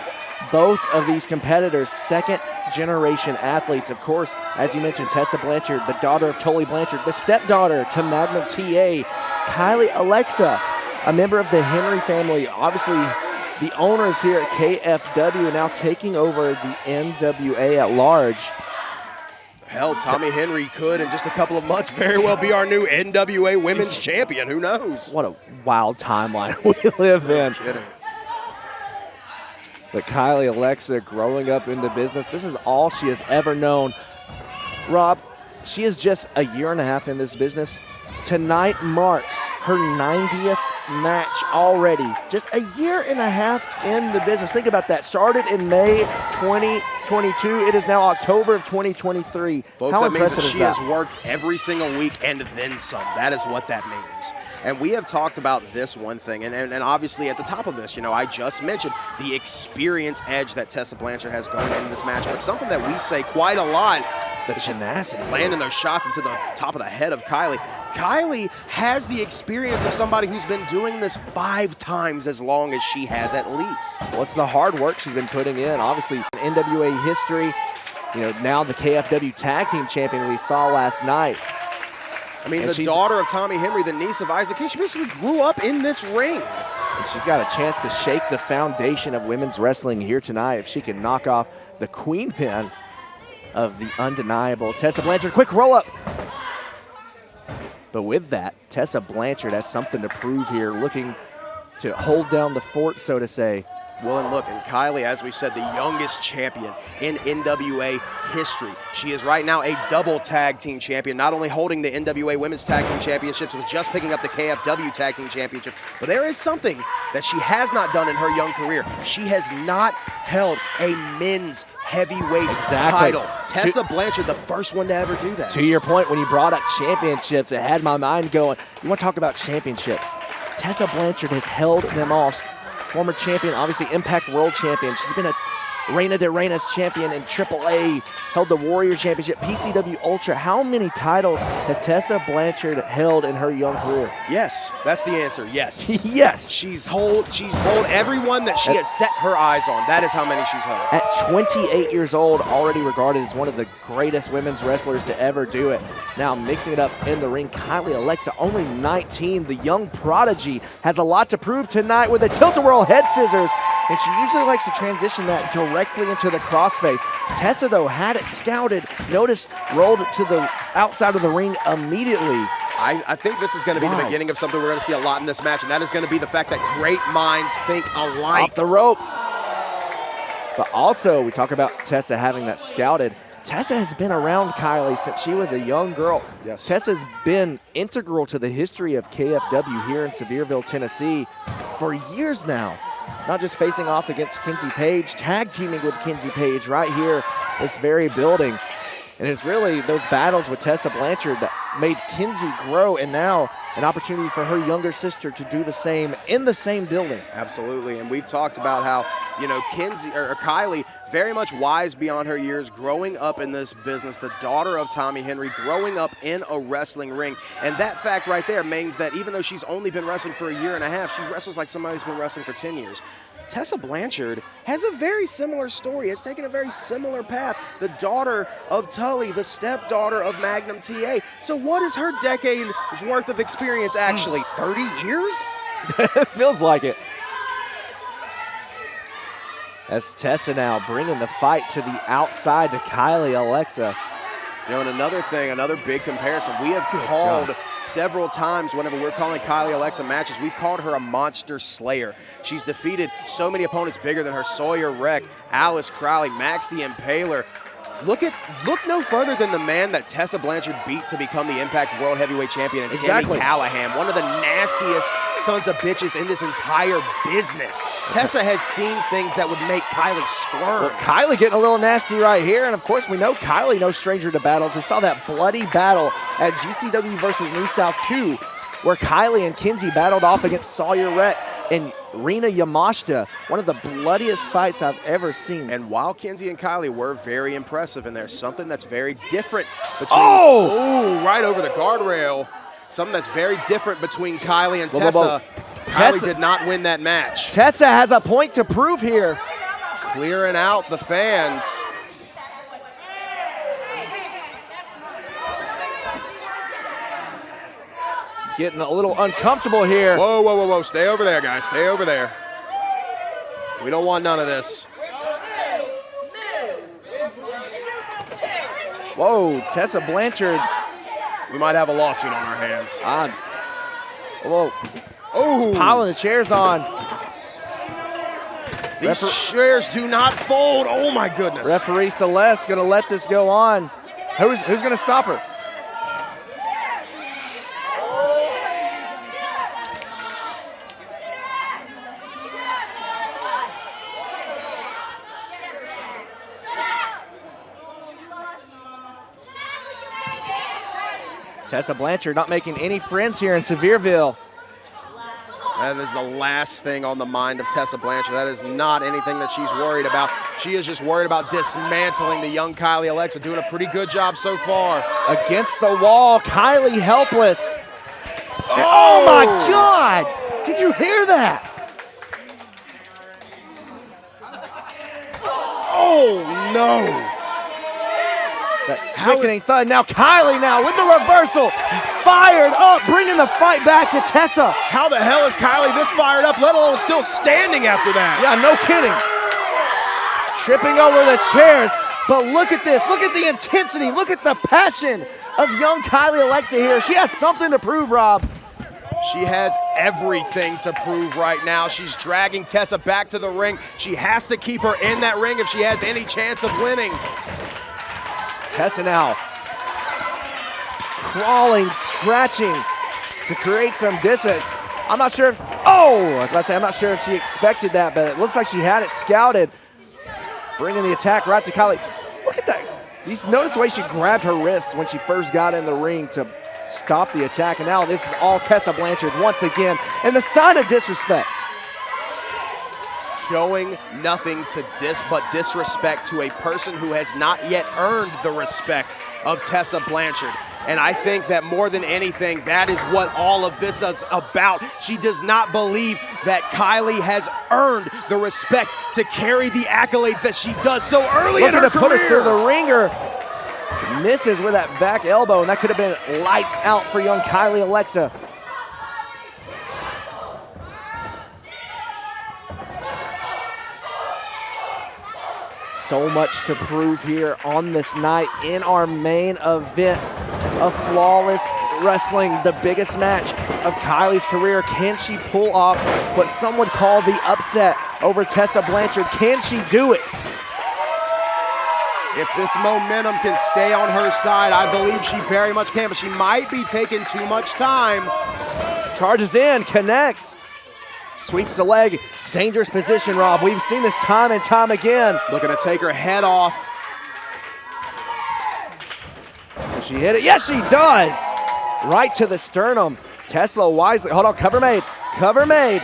Speaker 14: Both of these competitors, second-generation athletes. Of course, as you mentioned, Tessa Blanchard, the daughter of Tully Blanchard, the stepdaughter to Magnum TA. Kylie Alexa, a member of the Henry family, obviously the owners here at KFW, now taking over the NWA at large.
Speaker 16: Hell, Tommy Henry could, in just a couple of months, very well be our new NWA Women's Champion. Who knows?
Speaker 14: What a wild timeline we live in. But Kylie Alexa growing up in the business, this is all she has ever known. Rob, she is just a year and a half in this business. Tonight marks her 90th match already. Just a year and a half in the business. Think about that. Started in May 2022. It is now October of 2023.
Speaker 16: Folks,
Speaker 14: How
Speaker 16: that means
Speaker 14: impressive
Speaker 16: that
Speaker 14: is
Speaker 16: she
Speaker 14: that?
Speaker 16: has worked every single week and then some. That is what that means. And we have talked about this one thing, and obviously at the top of this, I just mentioned the experience edge that Tessa Blanchard has going into this match, but something that we say quite a lot,
Speaker 14: the tenacity,
Speaker 16: landing those shots into the top of the head of Kylie. Kylie has the experience of somebody who's been doing this 5 times as long as she has at least.
Speaker 14: Well, it's the hard work she's been putting in. Obviously, NWA history, now the KFW Tag Team Champion we saw last night.
Speaker 16: I mean, the daughter of Tommy Henry, the niece of Isaac King, she basically grew up in this ring.
Speaker 14: And she's got a chance to shake the foundation of women's wrestling here tonight if she can knock off the queen pin of the undeniable Tessa Blanchard. Quick roll-up. But with that, Tessa Blanchard has something to prove here, looking to hold down the fort, so to say.
Speaker 16: Well, and look, and Kylie, as we said, the youngest champion in NWA history. She is right now a double tag team champion, not only holding the NWA Women's Tag Team Championships, but just picking up the KFW Tag Team Championship. But there is something that she has not done in her young career. She has not held a men's heavyweight title. Tessa Blanchard, the first one to ever do that.
Speaker 14: To your point, when you brought up championships, it had my mind going, you want to talk about championships. Tessa Blanchard has held them all. Former champion, obviously Impact World Champion. She's been a Reina de Reinas champion in AAA, held the Warrior Championship, PCW Ultra. How many titles has Tessa Blanchard held in her young career?
Speaker 16: Yes, that's the answer, yes.
Speaker 14: Yes.
Speaker 16: She's hold everyone that she has set her eyes on. That is how many she's held.
Speaker 14: At 28 years old, already regarded as one of the greatest women's wrestlers to ever do it. Now mixing it up in the ring, Kylie Alexa, only 19. The young prodigy has a lot to prove tonight with a tilt-a-whirl head scissors, and she usually likes to transition that directly into the crossface. Tessa, though, had it scouted. Notice rolled to the outside of the ring immediately.
Speaker 16: I think this is going to be the beginning of something we're going to see a lot in this match, and that is going to be the fact that great minds think alike.
Speaker 14: Off the ropes. But also, we talk about Tessa having that scouted. Tessa has been around Kylie since she was a young girl.
Speaker 16: Yes.
Speaker 14: Tessa's been integral to the history of KFW here in Sevierville, Tennessee for years now. Not just facing off against Kenzie Page, tag teaming with Kenzie Page right here, this very building. And it's really those battles with Tessa Blanchard that made Kenzie grow, and now an opportunity for her younger sister to do the same in the same building.
Speaker 16: Absolutely, and we've talked about how, Kylie, very much wise beyond her years, growing up in this business, the daughter of Tommy Henry, growing up in a wrestling ring. And that fact right there means that even though she's only been wrestling for a year and a half, she wrestles like somebody's been wrestling for 10 years. Tessa Blanchard has a very similar story. Has taken a very similar path. The daughter of Tully, the stepdaughter of Magnum TA. So what is her decade's worth of experience actually? 30 years?
Speaker 14: It feels like it. As Tessa now bringing the fight to the outside to Kylie Alexa.
Speaker 16: And another thing, another big comparison, we have called several times whenever we're calling Kylie Alexa matches, we've called her a monster slayer. She's defeated so many opponents bigger than her: Sawyer Wreck, Alice Crowley, Max the Impaler. Look no further than the man that Tessa Blanchard beat to become the Impact World Heavyweight Champion, and
Speaker 14: Exactly.
Speaker 16: Sami Callihan, one of the nastiest sons of bitches in this entire business. Tessa has seen things that would make Kylie squirm.
Speaker 14: Well, Kylie getting a little nasty right here, and of course we know Kylie no stranger to battles. We saw that bloody battle at GCW versus New South 2, where Kylie and Kinsey battled off against Sawyer Rhett and Rina Yamashita, one of the bloodiest fights I've ever seen.
Speaker 16: And while Kinsey and Kylie were very impressive, and there's something that's very different between...
Speaker 14: Oh!
Speaker 16: Right over the guardrail. Something that's very different between Kylie and Tessa. Kylie did not win that match.
Speaker 14: Tessa has a point to prove here.
Speaker 16: Clearing out the fans.
Speaker 14: Getting a little uncomfortable here.
Speaker 16: Whoa, whoa, whoa, whoa. Stay over there, guys. Stay over there. We don't want none of this.
Speaker 14: Whoa, Tessa Blanchard.
Speaker 16: We might have a lawsuit on our hands.
Speaker 14: Whoa.
Speaker 16: Oh.
Speaker 14: Piling the chairs on.
Speaker 16: These chairs do not fold. Oh, my goodness.
Speaker 14: Referee Celeste going to let this go on. Who's going to stop her? Tessa Blanchard not making any friends here in Sevierville.
Speaker 16: That is the last thing on the mind of Tessa Blanchard. That is not anything that she's worried about. She is just worried about dismantling the young Kylie Alexa, doing a pretty good job so far.
Speaker 14: Against the wall, Kylie helpless. Oh my God! Did you hear that?
Speaker 16: Oh no!
Speaker 14: That sickening thud. Now Kylie with the reversal. Fired up, bringing the fight back to Tessa.
Speaker 16: How the hell is Kylie this fired up, let alone still standing after that?
Speaker 14: Yeah, no kidding. Tripping over the chairs. But look at this. Look at the intensity. Look at the passion of young Kylie Alexa here. She has something to prove, Rob.
Speaker 16: She has everything to prove right now. She's dragging Tessa back to the ring. She has to keep her in that ring if she has any chance of winning.
Speaker 14: Tessa now crawling, scratching to create some distance. I'm not sure if, I was about to say, I'm not sure if she expected that, but it looks like she had it scouted. Bringing the attack right to Kylie. Look at that. You notice the way she grabbed her wrists when she first got in the ring to stop the attack, and now this is all Tessa Blanchard once again, and the sign of disrespect.
Speaker 16: Showing nothing but disrespect to a person who has not yet earned the respect of Tessa Blanchard. And I think that more than anything, that is what all of this is about. She does not believe that Kylie has earned the respect to carry the accolades that she does so early in her
Speaker 14: Looking to put
Speaker 16: career.
Speaker 14: her through the ringer. Misses with that back elbow, and that could have been lights out for young Kylie Alexa. So much to prove here on this night in our main event of Flawless Wrestling, the biggest match of Kylie's career. Can she pull off what some would call the upset over Tessa Blanchard? Can she do it?
Speaker 16: If this momentum can stay on her side, I believe she very much can, but she might be taking too much time.
Speaker 14: Charges in, connects. Sweeps the leg. Dangerous position, Rob. We've seen this time and time again.
Speaker 16: Looking to take her head off.
Speaker 14: Does she hit it? Yes, she does. Right to the sternum. Tesla wisely. Hold on, cover made. Cover made.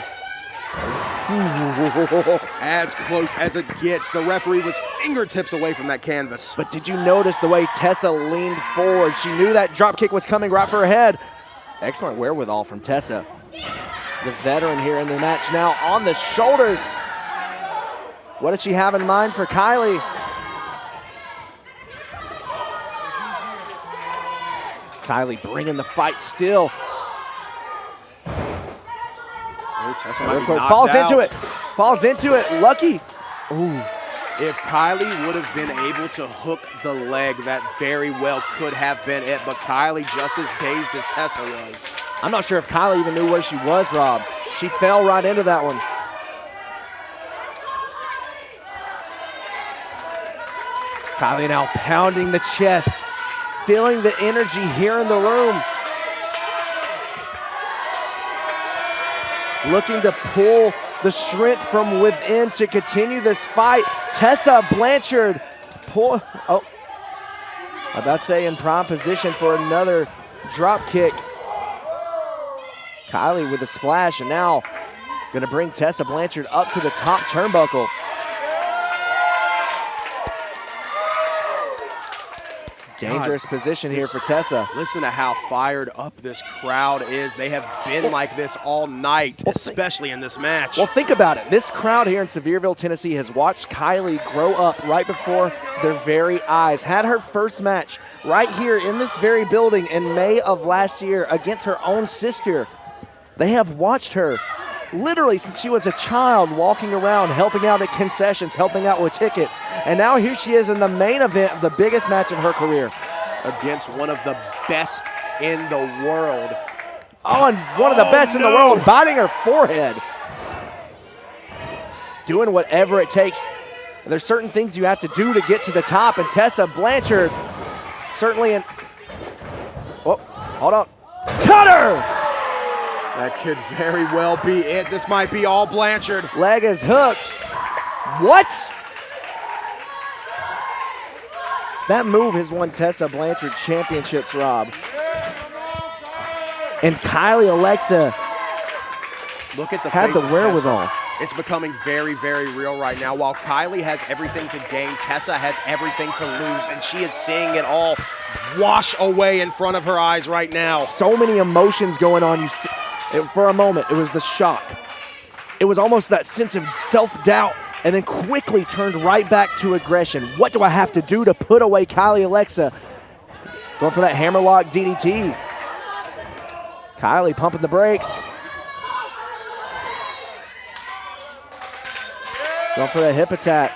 Speaker 16: As close as it gets. The referee was fingertips away from that canvas.
Speaker 14: But did you notice the way Tessa leaned forward? She knew that drop kick was coming right for her head. Excellent wherewithal from Tessa. The veteran here in the match now on the shoulders. What does she have in mind for Kylie? Kylie bringing the fight still.
Speaker 16: Oh, Tessa might be knocked
Speaker 14: Falls
Speaker 16: out.
Speaker 14: into it. Falls into it. Lucky. Ooh.
Speaker 16: If Kylie would have been able to hook the leg, that very well could have been it. But Kylie just as dazed as Tessa was.
Speaker 14: I'm not sure if Kylie even knew where she was, Rob. She fell right into that one. Kylie now pounding the chest, feeling the energy here in the room. Looking to pull the strength from within to continue this fight. Tessa Blanchard about to say in prime position for another drop kick. Kylie with a splash, and now gonna bring Tessa Blanchard up to the top turnbuckle. Dangerous position here for Tessa.
Speaker 16: Listen to how fired up this crowd is. They have been like this all night, especially in this match.
Speaker 14: Well, think about it. This crowd here in Sevierville, Tennessee has watched Kylie grow up right before their very eyes. Had her first match right here in this very building in May of last year against her own sister. They have watched her literally since she was a child, walking around, helping out at concessions, helping out with tickets. And now here she is in the main event of the biggest match of her career.
Speaker 16: Against one of the best in the world.
Speaker 14: Oh, and one of the best in the world, biting her forehead. Doing whatever it takes. There's certain things you have to do to get to the top, and Tessa Blanchard certainly in. Oh, hold on. Cutter!
Speaker 16: That could very well be it. This might be all Blanchard.
Speaker 14: Leg is hooked. What? That move has won Tessa Blanchard championships, Rob. And Kylie Alexa
Speaker 16: Look at the
Speaker 14: had
Speaker 16: face
Speaker 14: the
Speaker 16: of
Speaker 14: wherewithal.
Speaker 16: Tessa. It's becoming very, very real right now. While Kylie has everything to gain, Tessa has everything to lose, and she is seeing it all wash away in front of her eyes right now.
Speaker 14: So many emotions going on. You see, for a moment, it was the shock. It was almost that sense of self-doubt, and then quickly turned right back to aggression. What do I have to do to put away Kylie Alexa? Going for that hammerlock DDT. Kylie pumping the brakes. Going for that hip attack.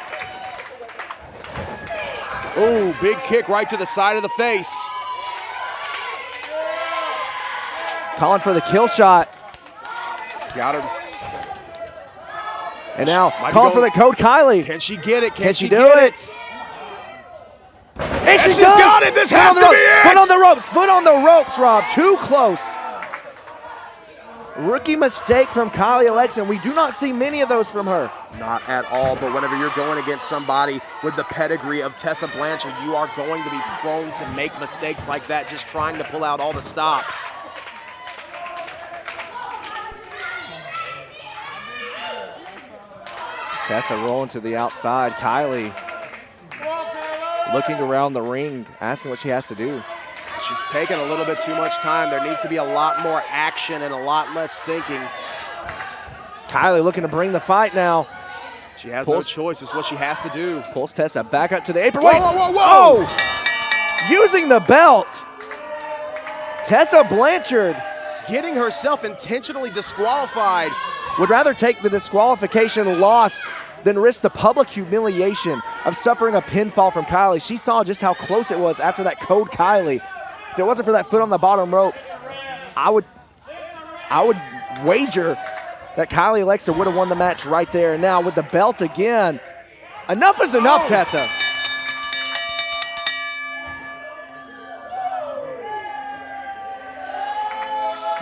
Speaker 16: Ooh, big kick right to the side of the face.
Speaker 14: Calling for the kill shot.
Speaker 16: Got her.
Speaker 14: And now calling for the code Kylie.
Speaker 16: Can she get it?
Speaker 14: Can she do it? And she's
Speaker 16: got it. This has to be it.
Speaker 14: Foot on the ropes. Foot on the ropes, Rob. Too close. Rookie mistake from Kylie Alexa, and we do not see many of those from her.
Speaker 16: Not at all, but whenever you're going against somebody with the pedigree of Tessa Blanchard, you are going to be prone to make mistakes like that, just trying to pull out all the stops.
Speaker 14: Tessa rolling to the outside. Kylie looking around the ring, asking what she has to do.
Speaker 16: She's taking a little bit too much time. There needs to be a lot more action and a lot less thinking.
Speaker 14: Kylie looking to bring the fight now.
Speaker 16: She has no choice. It's what she has to do.
Speaker 14: Pulls Tessa back up to the apron.
Speaker 16: Whoa,
Speaker 14: Wait.
Speaker 16: whoa, whoa, whoa!
Speaker 14: Oh! Using the belt. Tessa Blanchard
Speaker 16: getting herself intentionally disqualified.
Speaker 14: Would rather take the disqualification loss than risk the public humiliation of suffering a pinfall from Kylie. She saw just how close it was after that code Kylie. If it wasn't for that foot on the bottom rope, I would wager that Kylie Alexa would have won the match right there. And now with the belt again, enough is enough, Tessa.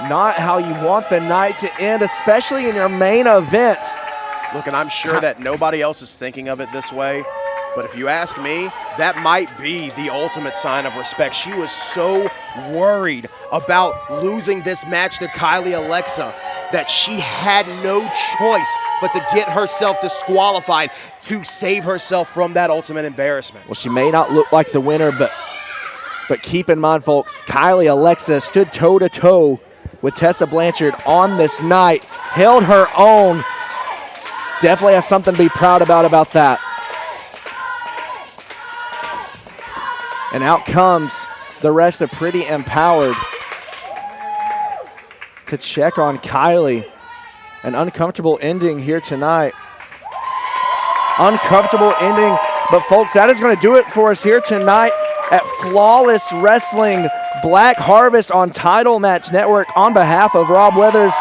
Speaker 14: Not how you want the night to end, especially in your main event.
Speaker 16: Look, and I'm sure that nobody else is thinking of it this way, but if you ask me, that might be the ultimate sign of respect. She was so worried about losing this match to Kylie Alexa that she had no choice but to get herself disqualified to save herself from that ultimate embarrassment.
Speaker 14: Well, she may not look like the winner, but keep in mind, folks, Kylie Alexa stood toe-to-toe with Tessa Blanchard on this night, held her own. Definitely has something to be proud about that. And out comes the rest of Pretty Empowered to check on Kylie. An uncomfortable ending here tonight. Uncomfortable ending, but folks, that is going to do it for us here tonight at Flawless Wrestling Black Harvest on Title Match Network. On behalf of Rob Weathers,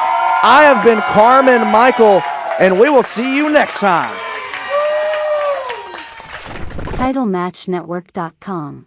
Speaker 14: I have been Carmen Michael, and we will see you next time.
Speaker 11: TitleMatchNetwork.com.